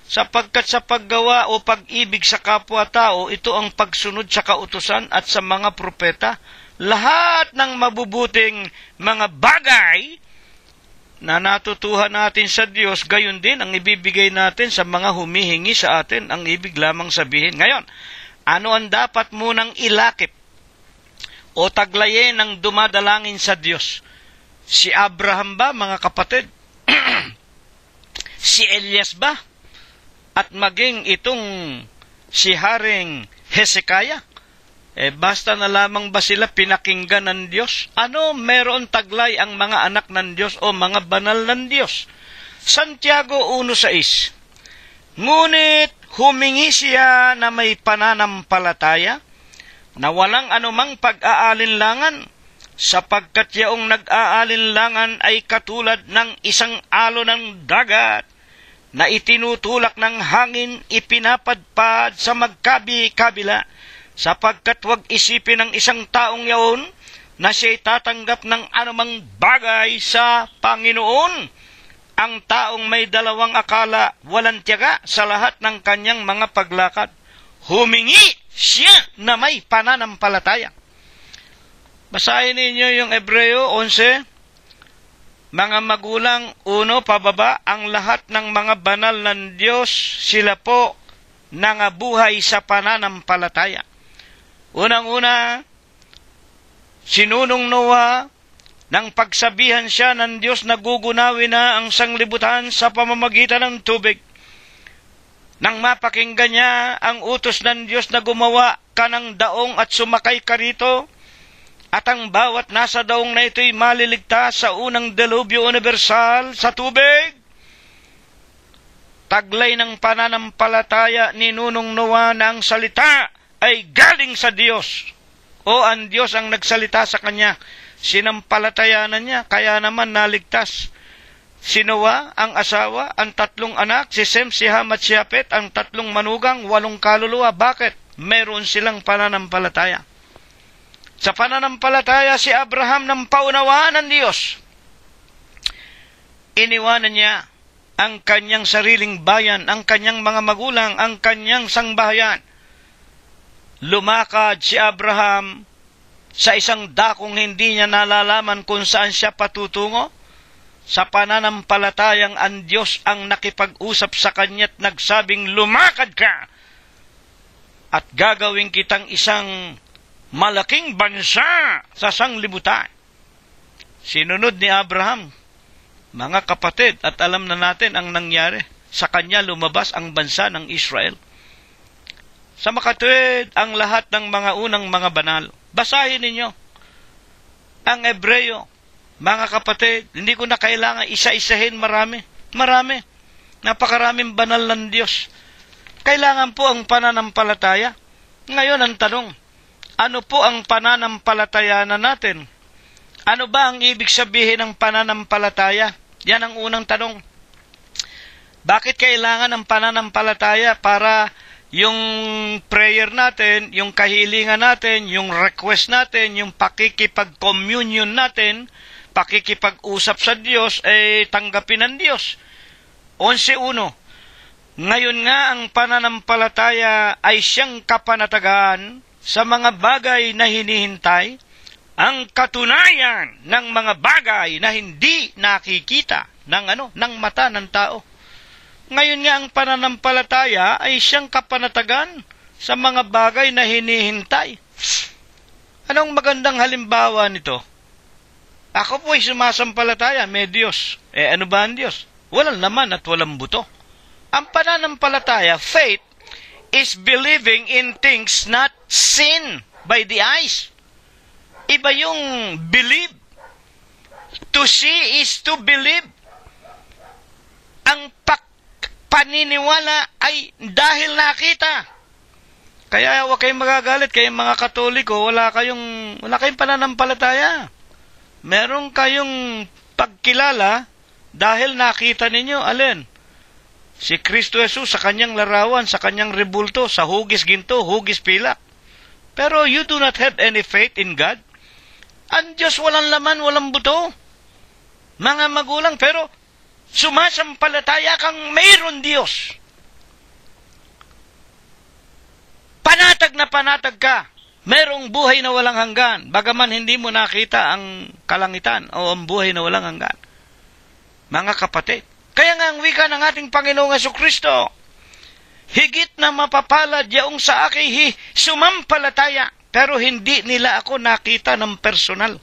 Sapagkat sa paggawa o pag-ibig sa kapwa-tao, ito ang pagsunod sa kautusan at sa mga propeta. Lahat ng mabubuting mga bagay na natutuhan natin sa Diyos, gayon din ang ibibigay natin sa mga humihingi sa atin, ang ibig lamang sabihin. Ngayon, ano ang dapat munang ilakip o taglayin ng dumadalangin sa Diyos? Si Abraham ba, mga kapatid? Si Elias ba? At maging itong si Haring Hezekiah? Basta na lamang ba sila pinakinggan ng Diyos? Ano meron taglay ang mga anak ng Diyos o mga banal ng Diyos? Santiago 1:6, ngunit humingi siya na may pananampalataya, na walang anumang pag-aalinlangan, sapagkat yaong nag-aalinlangan ay katulad ng isang alon ng dagat, na itinutulak ng hangin, ipinapadpad sa magkabi-kabila, sapagkat wag isipin ng isang taong yaon na siya'y tatanggap ng anumang bagay sa Panginoon. Ang taong may dalawang akala, walang tiyaga sa lahat ng kanyang mga paglakad. Humingi siya na may pananampalataya. Basahin ninyo yung Hebreo 11, mga magulang, 1 pababa, ang lahat ng mga banal ng Diyos, sila po nangabuhay sa pananampalataya. Unang-una, sinunong Noah, nang pagsabihan siya ng Diyos na gugunawi na ang sanglibutan sa pamamagitan ng tubig. Nang mapakinggan niya ang utos ng Diyos na gumawa ka ng daong at sumakay ka rito, at ang bawat nasa daong na ito'y maliligtas sa unang delubyo universal sa tubig. Taglay ng pananampalataya ni Nunong Noah na ang salita ay galing sa Diyos, o ang Diyos ang nagsalita sa kanya. Sinampalatayanan niya, kaya naman naligtas. Si Noah, ang asawa, ang 3 anak, si Sem, si Ham at si Japet, ang 3 manugang, 8 kaluluwa. Bakit? Meron silang pananampalataya. Sa pananampalataya si Abraham ng paunawaan ng Diyos. Iniwanan niya ang kanyang sariling bayan, ang kanyang mga magulang, ang kanyang sangbahayan. Lumakad si Abraham sa isang dakong hindi niya nalalaman kung saan siya patutungo. Sa pananampalatayang ang Diyos ang nakipag-usap sa kanya at nagsabing, lumakad ka at gagawin kitang isang malaking bansa sa sanglibutan. Sinunod ni Abraham, mga kapatid, at alam na natin ang nangyari. Sa kanya lumabas ang bansa ng Israel. Sa makatuwid ang lahat ng mga unang mga banal. Basahin ninyo ang Hebreo. Mga kapatid, hindi ko na kailangan isa-isahin marami. Marami. Napakaraming banal ng Diyos. Kailangan po ang pananampalataya. Ngayon ang tanong, ano po ang pananampalataya na natin? Ano ba ang ibig sabihin ng pananampalataya? Yan ang unang tanong. Bakit kailangan ng pananampalataya? Para yung prayer natin, yung kahilingan natin, yung request natin, yung pakikipag-communion natin, pakikipag-usap sa Diyos, ay tanggapin ng Diyos. 11:1. Ngayon nga ang pananampalataya ay siyang kapanatagan sa mga bagay na hinihintay, ang katunayan ng mga bagay na hindi nakikita ng mata ng tao. Ngayon nga ang pananampalataya ay siyang kapanatagan sa mga bagay na hinihintay. Anong magandang halimbawa nito? Ako po ay sumasampalataya, may Diyos. Ano ba ang Diyos? Walang laman at walang buto. Ang pananampalataya, faith, is believing in things not seen by the eyes. Iba yung believe. To see is to believe. Ang paniniwala ay dahil nakita. Kaya huwag kayong magagalit, kayong mga Katoliko, wala kayong pananampalataya. Meron kayong pagkilala dahil nakita ninyo, alin? Si Kristo Jesus sa kanyang larawan, sa kanyang rebulto, sa hugis ginto, hugis pilak. Pero you do not have any faith in God. Ang Diyos walang laman, walang buto. Mga magulang, pero sumasampalataya kang mayroon Diyos. Panatag na panatag ka. Merong buhay na walang hanggan. Bagaman hindi mo nakita ang kalangitan o ang buhay na walang hanggan. Mga kapatid, kaya nga ang wika ng ating Panginoong Jesucristo, higit na mapapalad yaong sa akin sumampalataya, pero hindi nila ako nakita ng personal.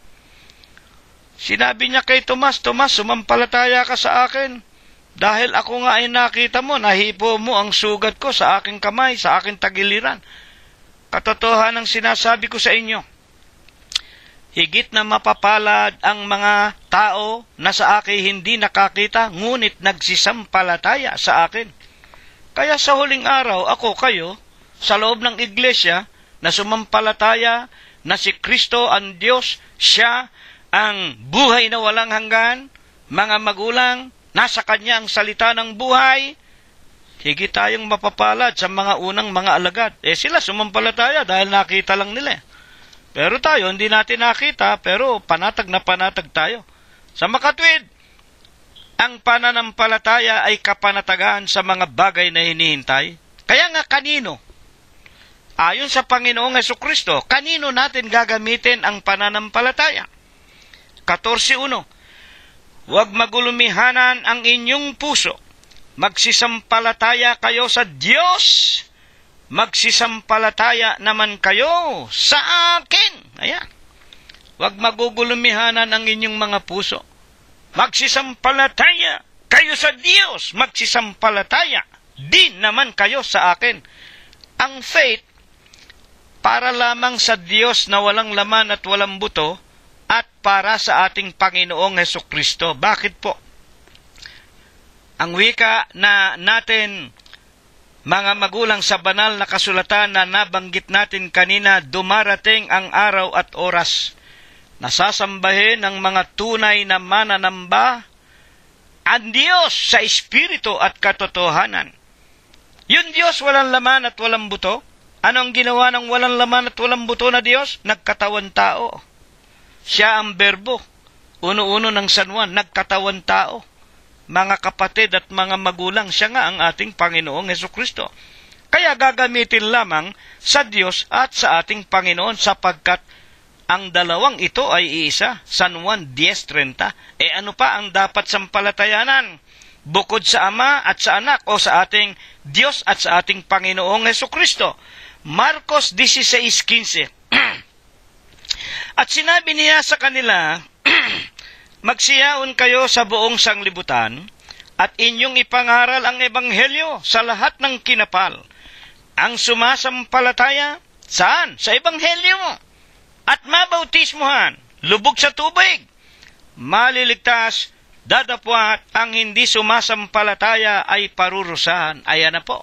Sinabi niya kay Tomas, Tomas, sumampalataya ka sa akin, dahil ako nga ay nakita mo, nahipo mo ang sugat ko sa aking kamay, sa aking tagiliran. Katotohanan ang sinasabi ko sa inyo, higit na mapapalad ang mga tao na sa akin hindi nakakita, ngunit nagsisampalataya sa akin. Kaya sa huling araw, ako kayo, sa loob ng iglesia, na sumampalataya na si Kristo ang Diyos, siya ang buhay na walang hanggan, mga magulang, nasa Kanya ang salita ng buhay, higit tayong mapapalad sa mga unang mga alagad. Sila sumampalataya dahil nakita lang nila. Pero tayo, hindi natin nakita, pero panatag na panatag tayo. Sa makatwid, ang pananampalataya ay kapanatagan sa mga bagay na hinihintay. Kaya nga kanino? Ayon sa Panginoong Jesucristo, kanino natin gagamitin ang pananampalataya? 14:1. Huwag magulumihanan ang inyong puso. Magsisampalataya kayo sa Diyos. Magsisampalataya naman kayo sa akin. Ayan. Huwag magugulumihanan ang inyong mga puso. Magsisampalataya kayo sa Diyos. Magsisampalataya din naman kayo sa akin. Ang faith, para lamang sa Diyos na walang laman at walang buto, at para sa ating Panginoong Jesucristo. Bakit po? Ang wika na natin, mga magulang, sa banal na kasulatan na nabanggit natin kanina, dumarating ang araw at oras na sasambahin ng mga tunay na mananamba ang Diyos sa Espiritu at katotohanan. Yung Diyos walang laman at walang buto, Ano ang ginawa ng walang laman at walang buto na Diyos? Nagkatawan tao. Siya ang berbo. Uno-uno ng San Juan, nagkatawan tao. Mga kapatid at mga magulang, siya nga ang ating Panginoong Hesukristo. Kaya gagamitin lamang sa Diyos at sa ating Panginoon sapagkat ang dalawang ito ay iisa. San Juan 10:30. Ano pa ang dapat sampalatayanan? Bukod sa Ama at sa Anak o sa ating Diyos at sa ating Panginoong Hesukristo. Marcos 16:15. At sinabi niya sa kanila, magsiyaon kayo sa buong sanglibutan at inyong ipangaral ang ebanghelyo sa lahat ng kinapal. Ang sumasampalataya, saan? Sa ebanghelyo. At mabautismuhan, lubog sa tubig, maliligtas, dadapwat, ang hindi sumasampalataya ay parurusahan. Ayan na po.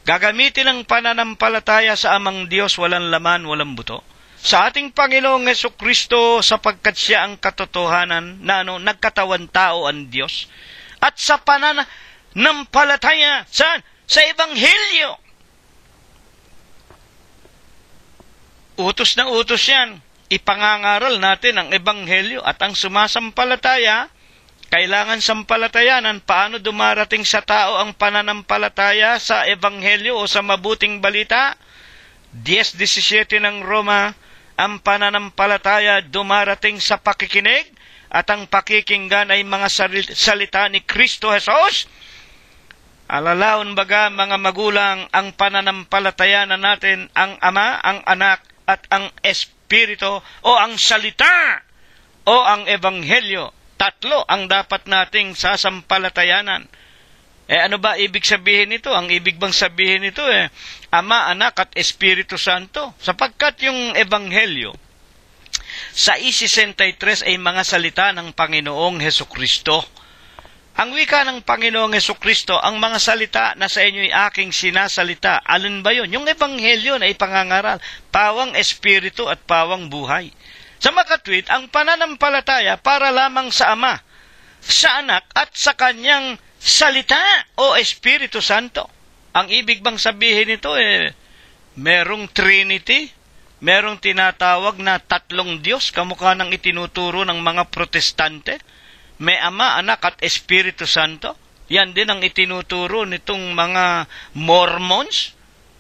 Gagamitin ang pananampalataya sa Amang Diyos, walang laman, walang buto. Sa ating Panginoong Hesukristo, sapagkat siya ang katotohanan na nagkatawan tao ang Diyos. At sa pananampalataya, saan? Sa Ebanghelyo. Utos na utos yan. Ipangangaral natin ang Ebanghelyo at ang sumasampalataya, kailangan sampalatayanan. Paano dumarating sa tao ang pananampalataya sa Ebanghelyo o sa mabuting balita? 10:17 ng Roma, ang pananampalataya dumarating sa pakikinig at ang pakikinggan ay mga salita ni Kristo Jesus. Alalaon baga mga magulang, ang pananampalataya na natin ang Ama, ang Anak at ang Espiritu o ang salita o ang Ebanghelyo. Tatlo ang dapat nating sasampalatayanan. Ano ba ibig sabihin nito? Ang ibig bang sabihin nito Ama, Anak at Espiritu Santo? Sapagkat yung Ebanghelyo sa 63 ay mga salita ng Panginoong Hesukristo. Ang wika ng Panginoong Hesukristo, ang mga salita na sa inyo'y aking sinasalita, alin ba yun? Yung Ebanghelyo na ipangangaral, pawang Espiritu at pawang buhay. Sa makatwid, ang pananampalataya para lamang sa Ama, sa Anak at sa Kanyang salita o Espiritu Santo. Ang ibig bang sabihin nito merong Trinity, merong tinatawag na tatlong Diyos, kamukha ng itinuturo ng mga Protestante. May Ama, Anak at Espiritu Santo. Yan din ang itinuturo nitong mga Mormons,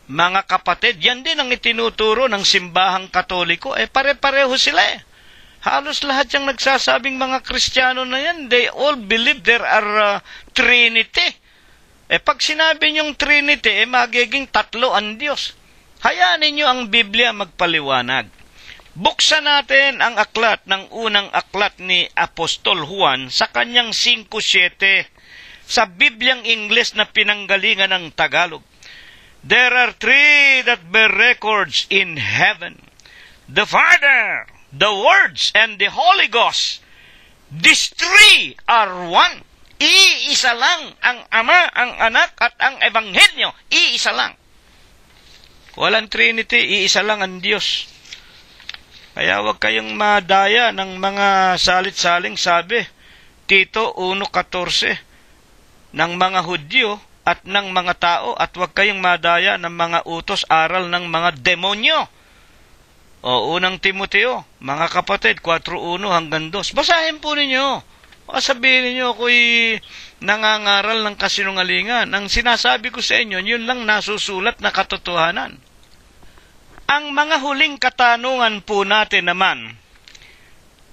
mga kapatid. Yan din ang itinuturo ng simbahang Katoliko. Pare-pareho sila Halos lahat yung nagsasabing mga Kristiyano na yan, they all believe there are Trinity. Pag sinabi niyong Trinity, magiging tatlo ang Diyos. Hayaan ninyo ang Biblia magpaliwanag. Buksan natin ang aklat ng unang aklat ni Apostol Juan sa kanyang 5:7 sa Bibliang Ingles na pinanggalingan ng Tagalog. There are three that bear records in heaven: the Father, the Words, and the Holy Ghost. These three are one. Iisa lang ang Ama, ang Anak, at ang Ebanghelyo. Iisa lang. Walang Trinity, iisa lang ang Diyos. Kaya huwag kayong madaya ng mga salit-saling sabi. Tito 1:14 ng mga Hudyo at ng mga tao, at huwag kayong madaya ng mga utos aral ng mga demonyo. O unang Timoteo, mga kapatid, 4:1 hanggang 2. Basahin po ninyo. Sabihin ninyo ako'y nangangaral ng kasinungalingan. Ang sinasabi ko sa inyo, yun lang nasusulat na katotohanan. Ang mga huling katanungan po natin naman,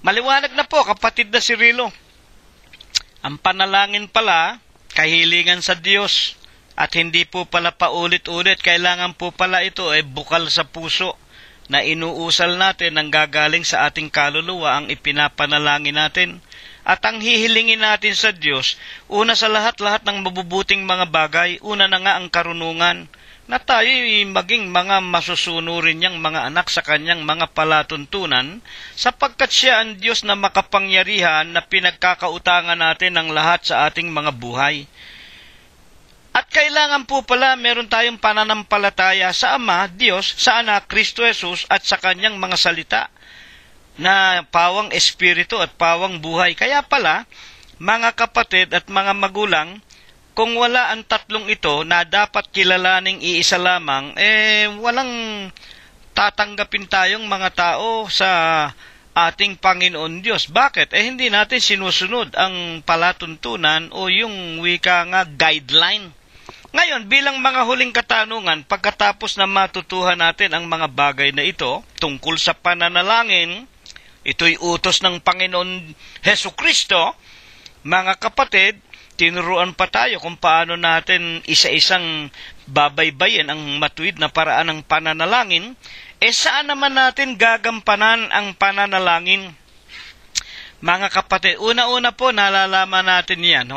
maliwanag na po, kapatid na Cirilo. Ang panalangin pala, kahilingan sa Diyos, at hindi po pala paulit-ulit. Kailangan po pala ito bukal sa puso, na inuusal natin ang gagaling sa ating kaluluwa, ang ipinapanalangin natin. At ang hihilingin natin sa Diyos, una sa lahat ng mabubuting mga bagay, una na nga ang karunungan, na tayo maging mga masusunurin niyang mga anak sa kanyang mga palatuntunan, sapagkat siya ang Diyos na makapangyarihan na pinagkakautangan natin ng lahat sa ating mga buhay. At kailangan po pala meron tayong pananampalataya sa Ama, Diyos, sa Anak, Kristo Jesus, at sa kanyang mga salita, na pawang Espiritu at pawang buhay. Kaya pala, mga kapatid at mga magulang, kung wala ang tatlong ito na dapat kilalaning iisa lamang, walang tatanggapin tayong mga tao sa ating Panginoon Diyos. Bakit? Hindi natin sinusunod ang palatuntunan o yung wika nga guideline. Ngayon, bilang mga huling katanungan, pagkatapos na matutuhan natin ang mga bagay na ito tungkol sa pananalangin, ito'y utos ng Panginoon Hesukristo, mga kapatid, tinuruan pa tayo kung paano natin isa-isang babaybayin ang matuwid na paraan ng pananalangin. Saan naman natin gagampanan ang pananalangin? Mga kapatid, una-una po nalalaman natin yan,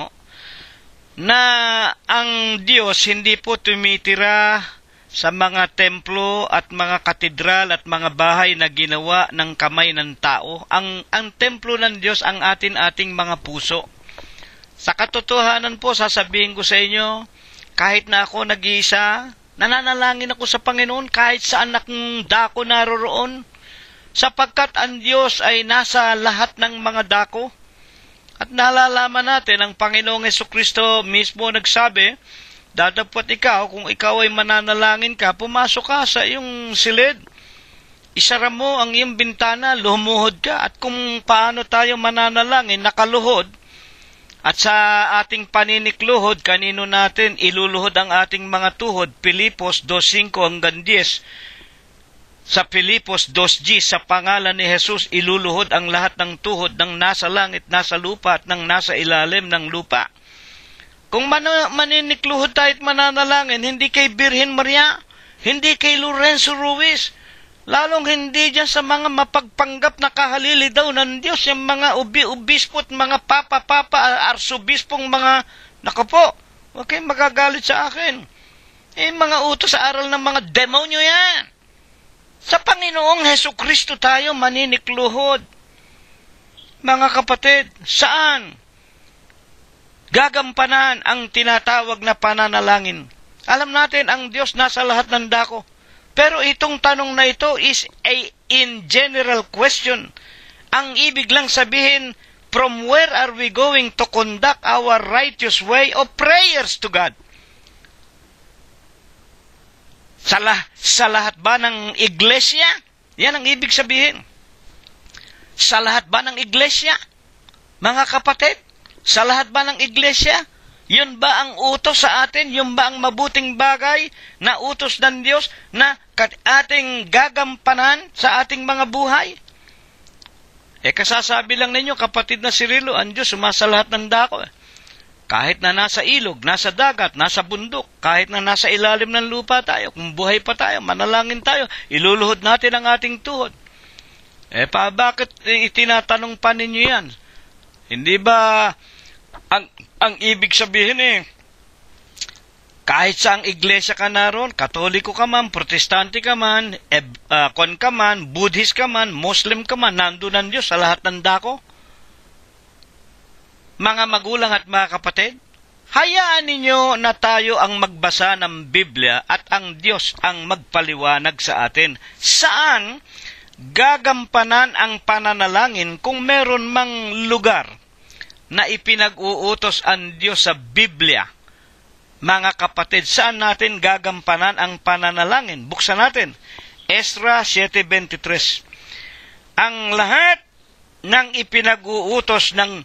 na ang Diyos hindi po tumitira sa mga templo at mga katedral at mga bahay na ginawa ng kamay ng tao. Ang templo ng Diyos ang ating mga puso. Sa katotohanan po, sasabihin ko sa inyo, kahit na ako nag-iisa, nananalangin ako sa Panginoon kahit saan akong dako naroroon, sapagkat ang Diyos ay nasa lahat ng mga dako. At nalalaman natin, ang Panginoong Hesukristo mismo nagsabi, dadapot ikaw, kung ikaw ay mananalangin ka, pumasok ka sa iyong silid, isara mo ang iyong bintana, lumuhod ka. At kung paano tayo mananalangin, nakaluhod, at sa ating paninikluhod, kanino natin iluluhod ang ating mga tuhod? Pilipos 2:5 hanggang 10. Sa Pilipos 2:10, sa pangalan ni Jesus, iluluhod ang lahat ng tuhod ng nasa langit, nasa lupa, at ng nasa ilalim ng lupa. Kung maninikluhod tayo at mananalangin, hindi kay Birhen Maria, hindi kay Lorenzo Ruiz, lalong hindi dyan sa mga mapagpanggap na kahalili daw ng Diyos, yung mga obispo at mga papa, arsobispong mga, naku po, huwag kayong magagalit sa akin. Mga utos sa aral ng mga demonyo yan. Sa Panginoong Hesukristo tayo maninikluhod. Mga kapatid, saan gagampanan ang tinatawag na pananalangin? Alam natin, ang Diyos nasa lahat ng dako. Pero itong tanong na ito is in general question. Ang ibig lang sabihin, from where are we going to conduct our righteous way of prayers to God? Sa lahat ba ng iglesia? Yan ang ibig sabihin. Sa lahat ba ng iglesia? Mga kapatid, sa lahat ba ng iglesia? Yun ba ang utos sa atin? Yun ba ang mabuting bagay na utos ng Diyos na ating gagampanan sa ating mga buhay? Kasasabi lang ninyo, kapatid na Cirilo, ang Diyos sumasa lahat ng dako. Kahit na nasa ilog, nasa dagat, nasa bundok, kahit na nasa ilalim ng lupa tayo, kung buhay pa tayo, manalangin tayo, iluluhod natin ang ating tuhod. Bakit itinatanong pa ninyo yan? Hindi ba ang ibig sabihin kahit saang iglesia ka naroon, Katoliko ka man, Protestante ka man, Kon ka man, Buddhist ka man, Muslim ka man, nandun ang Diyos sa lahat ng dako? Mga magulang at mga kapatid, hayaan ninyo na tayo ang magbasa ng Biblia at ang Diyos ang magpaliwanag sa atin. Saan gagampanan ang pananalangin kung meron mang lugar na ipinag-uutos ang Diyos sa Biblia? Mga kapatid, saan natin gagampanan ang pananalangin? Buksan natin, Ezra 7:23. Ang lahat ng ipinag-uutos ng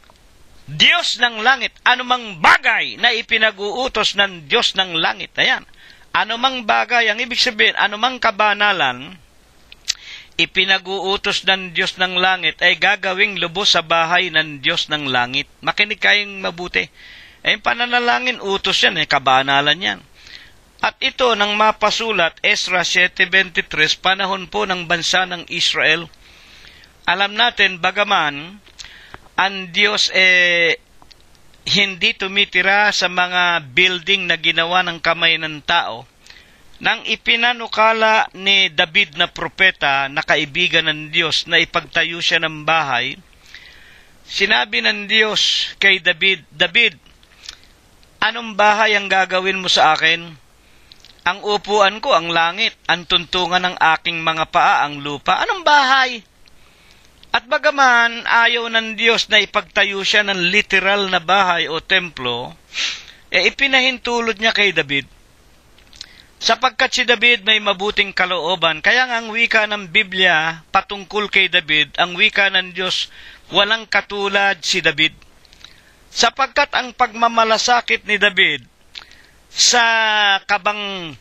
Diyos ng langit, anumang bagay na ipinag-uutos ng Diyos ng langit, ayan, anumang bagay, ang ibig sabihin, anumang kabanalan, ipinag-uutos ng Diyos ng langit ay gagawing lubos sa bahay ng Diyos ng langit. Makinig kayong mabuti. Pananalangin, utos yan, kabanalan yan. At ito, nang mapasulat, Ezra 7:23, panahon po ng bansa ng Israel. Alam natin, bagaman, ang Diyos hindi tumitira sa mga building na ginawa ng kamay ng tao. Nang ipinanukala ni David na propeta na kaibigan ng Diyos na ipagtayo siya ng bahay, sinabi ng Diyos kay David, David, anong bahay ang gagawin mo sa akin? Ang upuan ko ang langit, ang tuntungan ng aking mga paa ang lupa. Anong bahay? At bagaman ayaw ng Diyos na ipagtayo siya ng literal na bahay o templo, ipinahintulot niya kay David. Sapagkat si David may mabuting kalooban, kaya nga ang wika ng Biblia patungkol kay David, ang wika ng Diyos, walang katulad si David. Sapagkat ang pagmamalasakit ni David sa kabang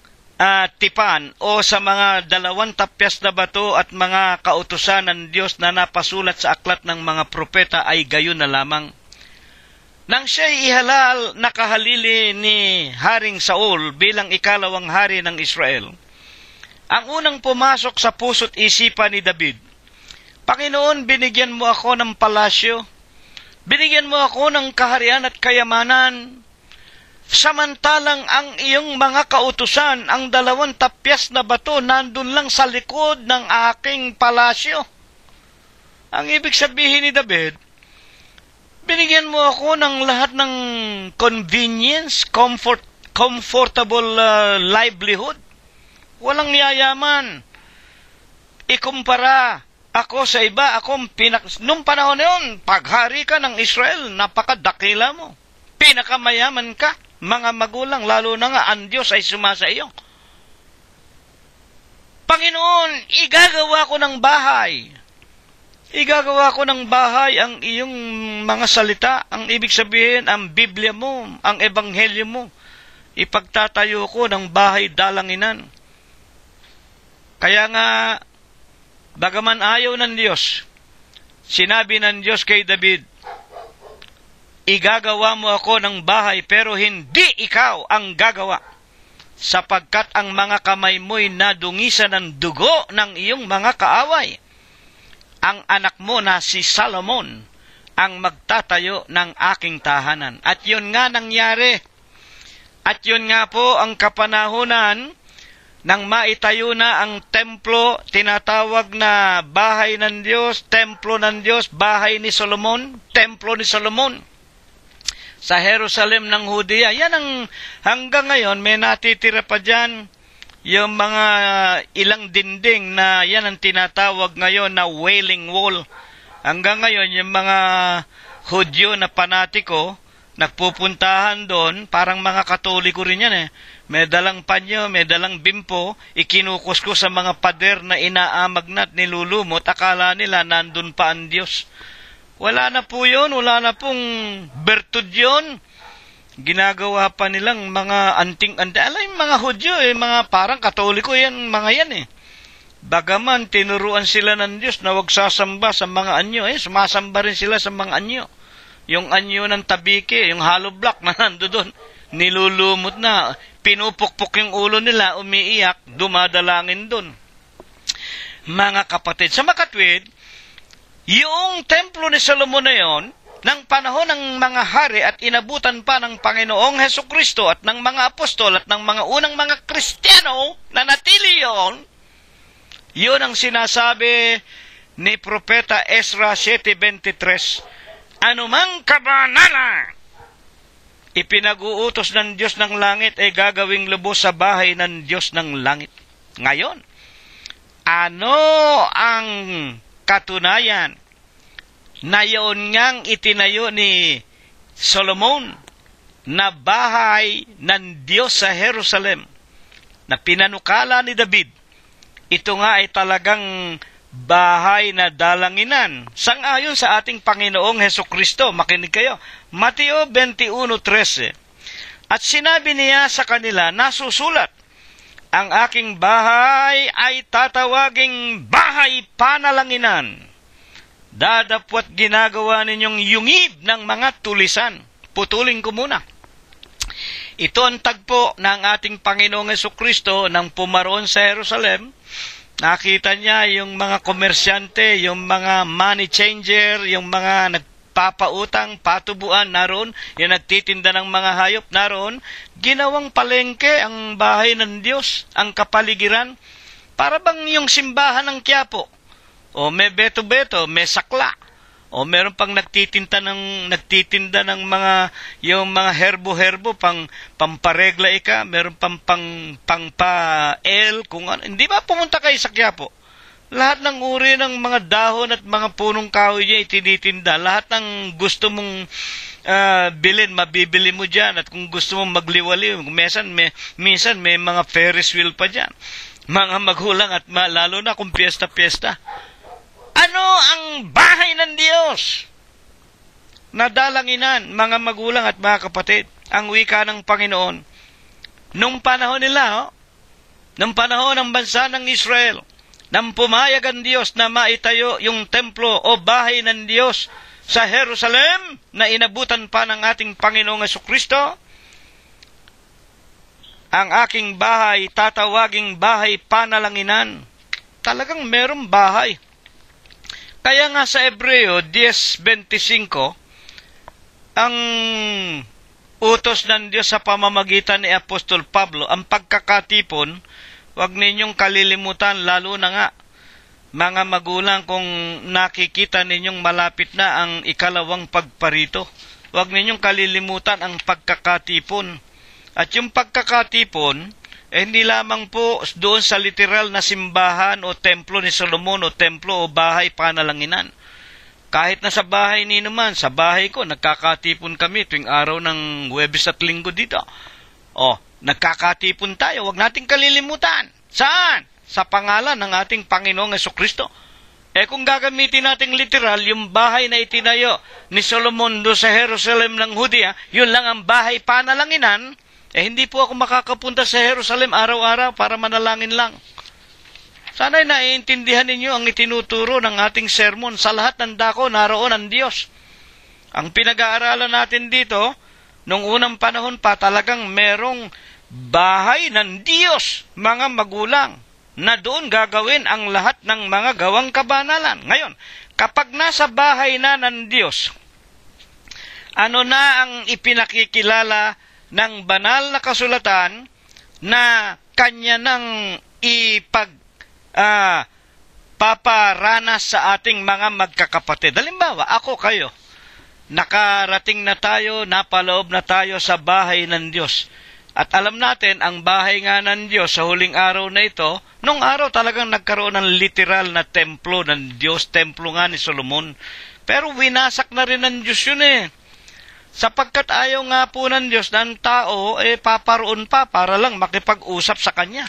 tipan o sa mga 2 tapyas na bato at mga kautusan ng Diyos na napasulat sa aklat ng mga propeta ay gayon na lamang. Nang siya'y ihalal na kahalili ni Haring Saul bilang ikalawang hari ng Israel, ang unang pumasok sa puso't isipan ni David, Panginoon, binigyan mo ako ng palasyo, binigyan mo ako ng kaharian at kayamanan, samantalang ang iyong mga kautusan, ang 2 tapyas na bato, nandun lang sa likod ng aking palasyo. Ang ibig sabihin ni David, binigyan mo ako ng lahat ng convenience, comfortable livelihood. Walang yayaman. Ikumpara ako sa iba, nung panahon na yun, paghari ka ng Israel, napakadakila mo. Pinakamayaman ka, mga magulang, lalo na nga ang Diyos ay sumasa iyo. Panginoon, igagawa ko ng bahay. Igagawa ko ng bahay ang iyong mga salita, ang ibig sabihin, ang Biblia mo, ang Ebanghelyo mo. Ipagtatayo ko ng bahay dalanginan. Kaya nga, bagaman ayaw ng Diyos, sinabi ng Diyos kay David, igagawa mo ako ng bahay, pero hindi ikaw ang gagawa, sapagkat ang mga kamay mo'y nadungisan ng dugo ng iyong mga kaaway. Ang anak mo na si Solomon ang magtatayo ng aking tahanan. At yun nga nangyari. At yun nga po ang kapanahunan nang maitayo na ang templo, tinatawag na bahay ng Diyos, templo ng Diyos, bahay ni Solomon, templo ni Solomon sa Jerusalem ng Judea. Yan ang hanggang ngayon may natitira pa dyan. Yung mga ilang dinding na yan ang tinatawag ngayon na Wailing Wall. Hanggang ngayon, yung mga Hudyo na panatiko, nagpupuntahan doon, parang mga Katoliko rin yan May dalang panyo, may dalang bimpo, ikinukuskus sa mga pader na inaamag na at nilulumot, akala nila nandun pa ang Diyos. Wala na po yun, wala na pong bertud yun. Ginagawa pa nilang mga anting-anting. Alam yung mga Hudyo, mga parang Katoliko yan, mga yan Bagaman, tinuruan sila ng Diyos na huwag sasamba sa mga anyo. Sumasamba rin sila sa mga anyo. Yung anyo ng tabike, yung hollow block na nandoon, nilulumot na, pinupukpok yung ulo nila, umiiyak, dumadalangin doon. Mga kapatid, sa makatwid, yung templo ni Solomon na yon, ng panahon ng mga hari at inabutan pa ng Panginoong Hesukristo at ng mga apostol at ng mga unang mga Kristiyano na natili yun ang sinasabi ni Propeta Ezra 7:23. Anumang kabanalan ipinag-uutos ng Diyos ng langit ay gagawing lubos sa bahay ng Diyos ng langit. Ngayon, ano ang katunayan na yun ngang itinayo ni Solomon na bahay ng Diyos sa Jerusalem na pinanukala ni David? Ito nga ay talagang bahay na dalanginan. Sang-ayon sa ating Panginoong Hesukristo, makinig kayo, Mateo 21:13. At sinabi niya sa kanila, nasusulat, ang aking bahay ay tatawaging bahay panalanginan. Dadapwat ginagawa ninyong yungib ng mga tulisan. Putulin ko muna. Ito ang tagpo ng ating Panginoong Hesukristo nang pumaroon sa Jerusalem. Nakita niya yung mga komersyante, yung mga money changer, yung mga nagpapautang, patubuan naroon, yung nagtitinda ng mga hayop naroon. Ginawang palengke ang bahay ng Diyos, ang kapaligiran. Para bang yung simbahan ng Quiapo. O may beto-beto, may sakla. O meron pang nagtitinda ng mga yung mga herbo-herbo pamparegla meron pang pa-el kung ano. Hindi ba pumunta kayo sa Quiapo? Lahat ng uri ng mga dahon at mga punong kahoy niya itinitinda. Lahat ng gusto mong bilhin, mabibili mo dyan. At kung gusto mong magliwaliw, minsan may mga Ferris wheel pa dyan. Mga magulang at lalo na kung piyesta-piyesta. Ano ang bahay ng Diyos? Nadalanginan, mga magulang at mga kapatid, ang wika ng Panginoon. Nung panahon nila, nung panahon ng bansa ng Israel, nang pumayag ang Diyos na maitayo yung templo o bahay ng Diyos sa Jerusalem na inabutan pa ng ating Panginoong Jesucristo, ang aking bahay tatawaging bahay panalanginan. Talagang merong bahay. Kaya nga sa Hebreo 10:25, ang utos ng Diyos sa pamamagitan ni Apostol Pablo, ang pagkakatipon, huwag ninyong kalilimutan, lalo na nga, mga magulang, kung nakikita ninyong malapit na ang ikalawang pagparito, huwag ninyong kalilimutan ang pagkakatipon. At yung pagkakatipon, hindi lamang po doon sa literal na simbahan o templo ni Solomon o templo o bahay panalanginan. Kahit na sa bahay ni naman, sa bahay ko, nagkakatipon kami tuwing araw ng Huwebes at Linggo dito. Nagkakatipon tayo, huwag nating kalilimutan. Saan? Sa pangalan ng ating Panginoong Jesucristo. Kung gagamitin nating literal, yung bahay na itinayo ni Solomon do sa Jerusalem ng Judea, yun lang ang bahay panalanginan, hindi po ako makakapunta sa Jerusalem araw-araw para manalangin lang. Sana'y naiintindihan ninyo ang itinuturo ng ating sermon. Sa lahat ng dako, naroon ang Diyos. Ang pinag-aaralan natin dito, nung unang panahon pa, talagang merong bahay ng Diyos, mga magulang, na doon gagawin ang lahat ng mga gawang kabanalan. Ngayon, kapag nasa bahay na ng Diyos, ano na ang ipinakikilala ng banal na kasulatan na kanya nang paparanas sa ating mga magkakapatid. Halimbawa, ako kayo, nakarating na tayo, napaloob na tayo sa bahay ng Diyos. At alam natin, ang bahay nga ng Diyos sa huling araw na ito, nung araw talagang nagkaroon ng literal na templo ng Diyos, templo nga ni Solomon. Pero winasak na rin ng Diyos yun Sapagkat ayaw nga po ng Diyos ng tao, paparoon pa para lang makipag-usap sa Kanya.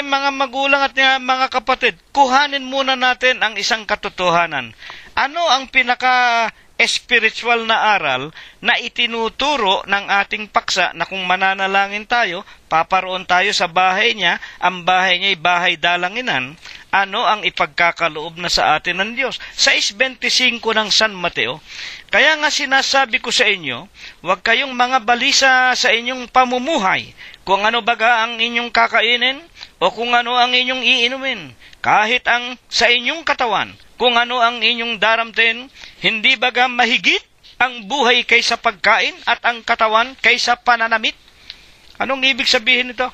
Mga magulang at mga kapatid, kuhanin muna natin ang isang katotohanan. Ano ang pinaka-spiritual na aral na itinuturo ng ating paksa na kung mananalangin tayo, paparoon tayo sa bahay niya, ang bahay niya ay bahay dalanginan, ano ang ipagkakaloob na sa atin ng Diyos? 6:25 ng San Mateo, kaya nga sinasabi ko sa inyo, huwag kayong mga balisa sa inyong pamumuhay, kung ano baga ang inyong kakainin, o kung ano ang inyong iinumin, kahit ang sa inyong katawan, kung ano ang inyong daramtin, hindi baga mahigit ang buhay kaysa pagkain at ang katawan kaysa pananamit? Anong ibig sabihin nito?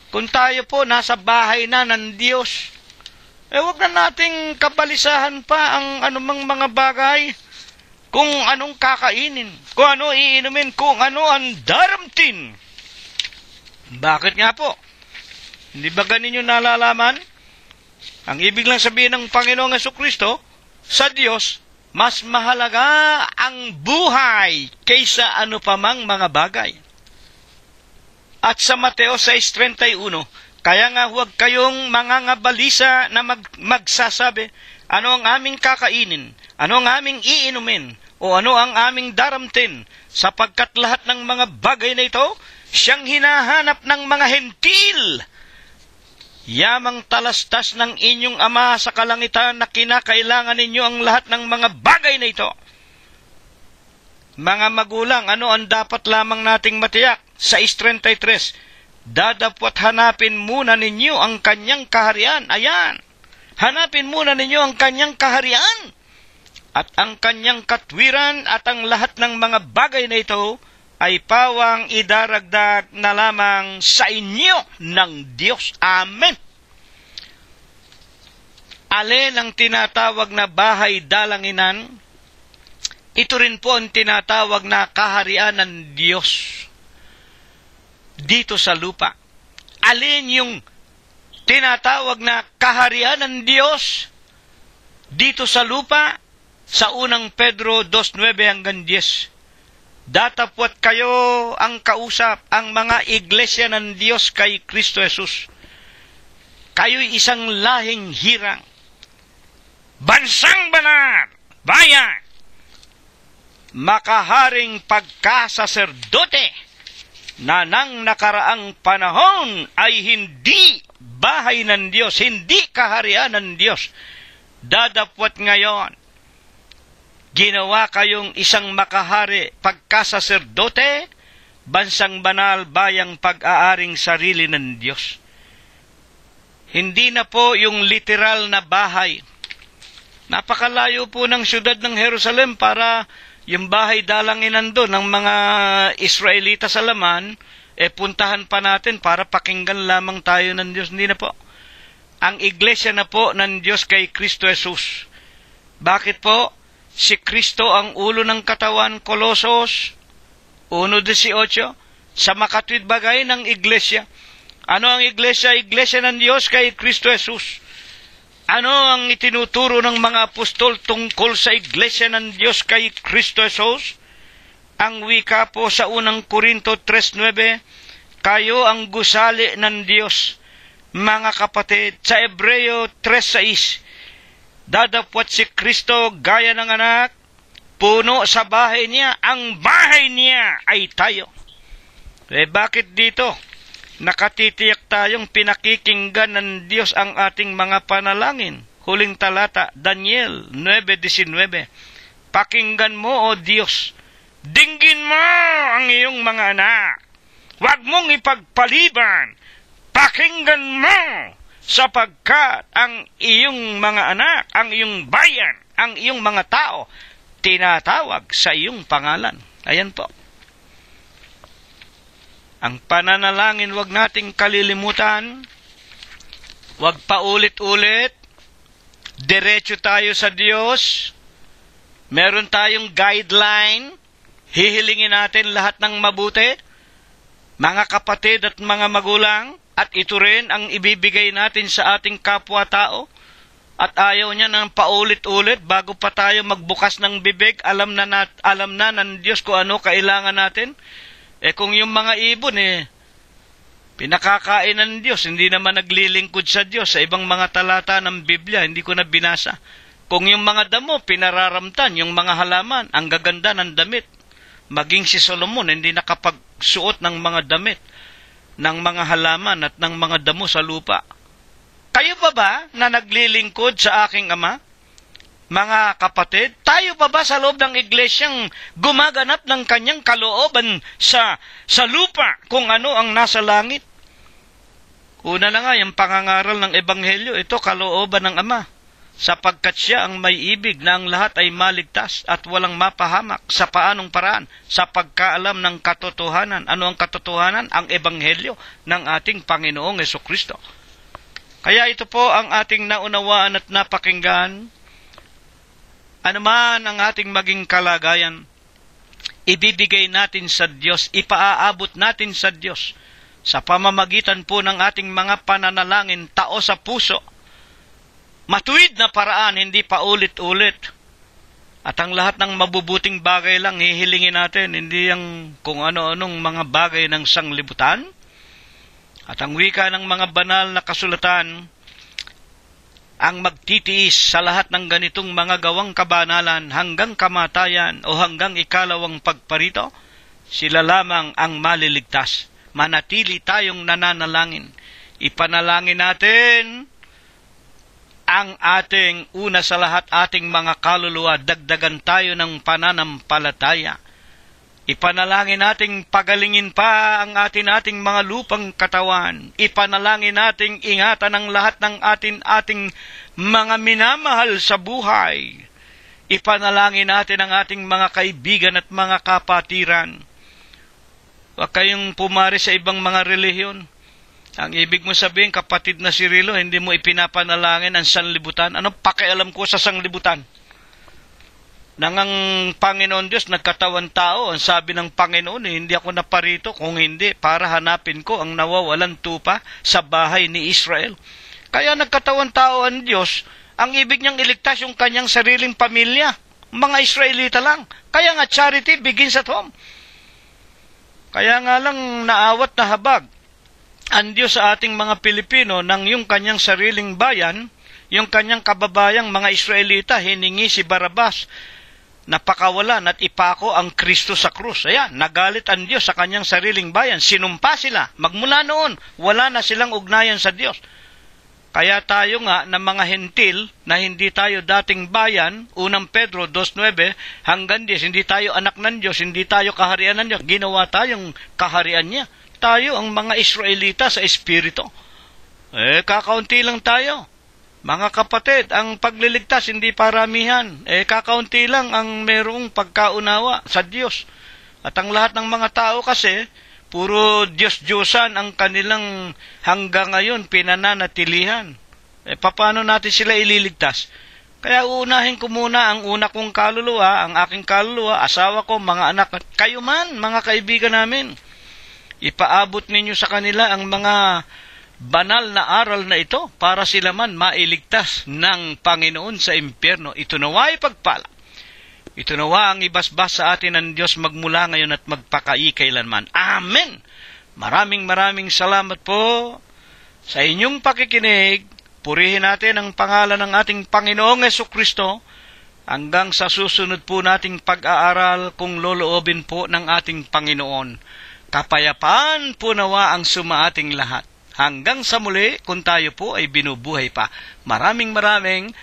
Kung tayo po nasa bahay na ng Diyos, huwag na nating kabalisahan pa ang anumang mga bagay, kung anong kakainin, kung ano iinumin, kung ano ang daramtin. Bakit nga po? Hindi ba ganinyo nalalaman? Ang ibig lang sabihin ng Panginoong Jesucristo, sa Diyos, mas mahalaga ang buhay kaysa ano pa mang mga bagay. At sa Mateo 6:31, kaya nga huwag kayong mangangabalisa na magsasabi, ano ang aming kakainin, ano ang aming iinumin, o ano ang aming daramtin, sapagkat lahat ng mga bagay na ito, siyang hinahanap ng mga hentil. Yamang talastas ng inyong Ama sa kalangitan na kinakailangan ninyo ang lahat ng mga bagay na ito. Mga magulang, ano ang dapat lamang nating matiyak? 6:33, dadapwat hanapin muna ninyo ang kanyang kaharian. Ayan, hanapin muna ninyo ang kanyang kaharian at ang kanyang katwiran, at ang lahat ng mga bagay na ito ay pawang idaragdag na lamang sa inyo ng Diyos. Amen. Alin ang tinatawag na bahay dalanginan? Ito rin po ang tinatawag na kaharian ng Diyos dito sa lupa. Alin yung tinatawag na kaharian ng Diyos dito sa lupa sa unang Pedro 2:9 hanggang 10. Datapwat kayo ang kausap, ang mga iglesia ng Diyos kay Kristo Jesus. Kayo'y isang lahing hirang, bansang banal, bayan, makaharing pagkasaserdote, na nang nakaraang panahon ay hindi bahay ng Diyos, hindi kaharian ng Diyos. Dadapwat ngayon, ginawa kayong isang makahari, pagkasaserdote, bansang banal, bayang pag-aaring sarili ng Diyos. Hindi na po yung literal na bahay. Napakalayo po ng syudad ng Jerusalem para yung bahay dalangin nandun ng mga Israelita sa laman, puntahan pa natin para pakinggan lamang tayo ng Diyos. Hindi na po. Ang iglesia na po ng Diyos kay Kristo Jesus. Bakit po? Si Kristo ang ulo ng katawan, Kolosos 1:18, sa makatwid bagay ng iglesia. Ano ang iglesia? Iglesia ng Diyos kay Kristo Jesus. Ano ang itinuturo ng mga apostol tungkol sa iglesia ng Diyos kay Kristo Jesus? Ang wika po sa unang Korinto 3:9, kayo ang gusali ng Diyos, mga kapatid. Sa Hebreo 3:6, dadapwat si Kristo gaya ng anak, puno sa bahay niya, ang bahay niya ay tayo. Bakit dito? Nakatitiyak tayong pinakikinggan ng Diyos ang ating mga panalangin. Huling talata, Daniel 9:19. Pakinggan mo, O Diyos, dinggin mo ang iyong mga anak. Huwag mong ipagpaliban. Pakinggan mo, sapagkat ang iyong mga anak, ang iyong bayan, ang iyong mga tao, tinatawag sa iyong pangalan. Ayan po. Ang pananalangin, wag nating kalilimutan. Wag paulit-ulit. Diretso tayo sa Diyos. Meron tayong guideline. Hihilingin natin lahat ng mabuti. Mga kapatid at mga magulang. At ito rin ang ibibigay natin sa ating kapwa-tao. At ayaw niya ng paulit-ulit bago pa tayo magbukas ng bibig. Alam na ng Diyos kung ano kailangan natin. Kung yung mga ibon, pinakakain ng Diyos, hindi naman naglilingkod sa Diyos. Sa ibang mga talata ng Biblia, hindi ko na binasa. Kung yung mga damo, pinararamtan, yung mga halaman, ang gaganda ng damit. Maging si Solomon, hindi nakapagsuot ng mga damit, ng mga halaman at ng mga damo sa lupa. Kayo ba na naglilingkod sa aking Ama? Mga kapatid, tayo pa ba sa loob ng iglesyang gumaganap ng kanyang kalooban sa lupa kung ano ang nasa langit? Una na nga, yung pangangaral ng Ebanghelyo, ito kalooban ng Ama, sapagkat siya ang may ibig na ang lahat ay maligtas at walang mapahamak sa paanong paraan sa pagkaalam ng katotohanan. Ano ang katotohanan? Ang Ebanghelyo ng ating Panginoong Jesucristo. Kaya ito po ang ating naunawaan at napakinggan. Ano man ang ating maging kalagayan, ibibigay natin sa Diyos, ipaaabot natin sa Diyos sa pamamagitan po ng ating mga pananalangin, tao sa puso, matuwid na paraan, hindi pa ulit-ulit. At ang lahat ng mabubuting bagay lang hihilingin natin, hindi yung kung ano-anong mga bagay ng sanglibutan. At ang wika ng mga banal na kasulatan, ang magtitiis sa lahat ng ganitong mga gawang kabanalan hanggang kamatayan o hanggang ikalawang pagparito, sila lamang ang maliligtas. Manatili tayong nananalangin. Ipanalangin natin ang ating una sa lahat ating mga kaluluwa. Dagdagan tayo ng pananampalataya. Ipanalangin nating pagalingin pa ang ating mga lupang katawan. Ipanalangin nating ingatan ang lahat ng ating mga minamahal sa buhay. Ipanalangin natin ang ating mga kaibigan at mga kapatiran. Huwag kayong pumari sa ibang mga relihiyon. Ang ibig mo sabihin, kapatid na si Rilo, hindi mo ipinapanalangin ang sanlibutan. Anong pakialam ko sa sanlibutan? nang ang Panginoon Diyos nagkatawan tao. Ang sabi ng Panginoon, hindi ako naparito kung hindi para hanapin ko ang nawawalan tupa sa bahay ni Israel. Kaya nagkatawan tao ang Diyos, ang ibig niyang iligtas yung kanyang sariling pamilya, mga Israelita lang. Kaya nga charity begins at home. Kaya nga lang naawat na habag ang Diyos sa ating mga Pilipino nang yung kanyang sariling bayan, yung kanyang kababayang mga Israelita, hiningi si Barabas, napakawalan at ipako ang Kristo sa krus. Ayan, nagalit ang Diyos sa kanyang sariling bayan. Sinumpa sila. Magmula noon, wala na silang ugnayan sa Diyos. Kaya tayo nga na mga hentil na hindi tayo dating bayan, unang Pedro 2:9 hanggang 10, hindi tayo anak ng Diyos, hindi tayo kaharian ng Diyos, ginawa tayong kaharian niya. Tayo ang mga Israelita sa Espiritu. Kakaunti lang tayo. Mga kapatid, ang pagliligtas hindi paramihan. Kakaunti lang ang merong pagkaunawa sa Diyos. At ang lahat ng mga tao kasi, puro Diyos-Diyosan ang kanilang hanggang ngayon pinananatilihan. Paano natin sila ililigtas? Kaya uunahin ko muna ang una kong kaluluwa, ang aking kaluluwa, asawa ko, mga anak, kayo man, mga kaibigan namin. Ipaabot ninyo sa kanila ang mga banal na aral na ito para sila man mailigtas ng Panginoon sa impyerno. Ito nawa'y pagpala. Ito nawa ang ibasbas sa atin ng Diyos magmula ngayon at magpakaikailanman. Amen! Maraming salamat po sa inyong pakikinig. Purihin natin ang pangalan ng ating Panginoong Jesucristo hanggang sa susunod po nating pag-aaral kung loloobin po ng ating Panginoon. Kapayapaan po nawa ang sumaating lahat. Hanggang sa muli, kung tayo po ay binubuhay pa. Maraming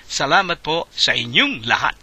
salamat po sa inyong lahat.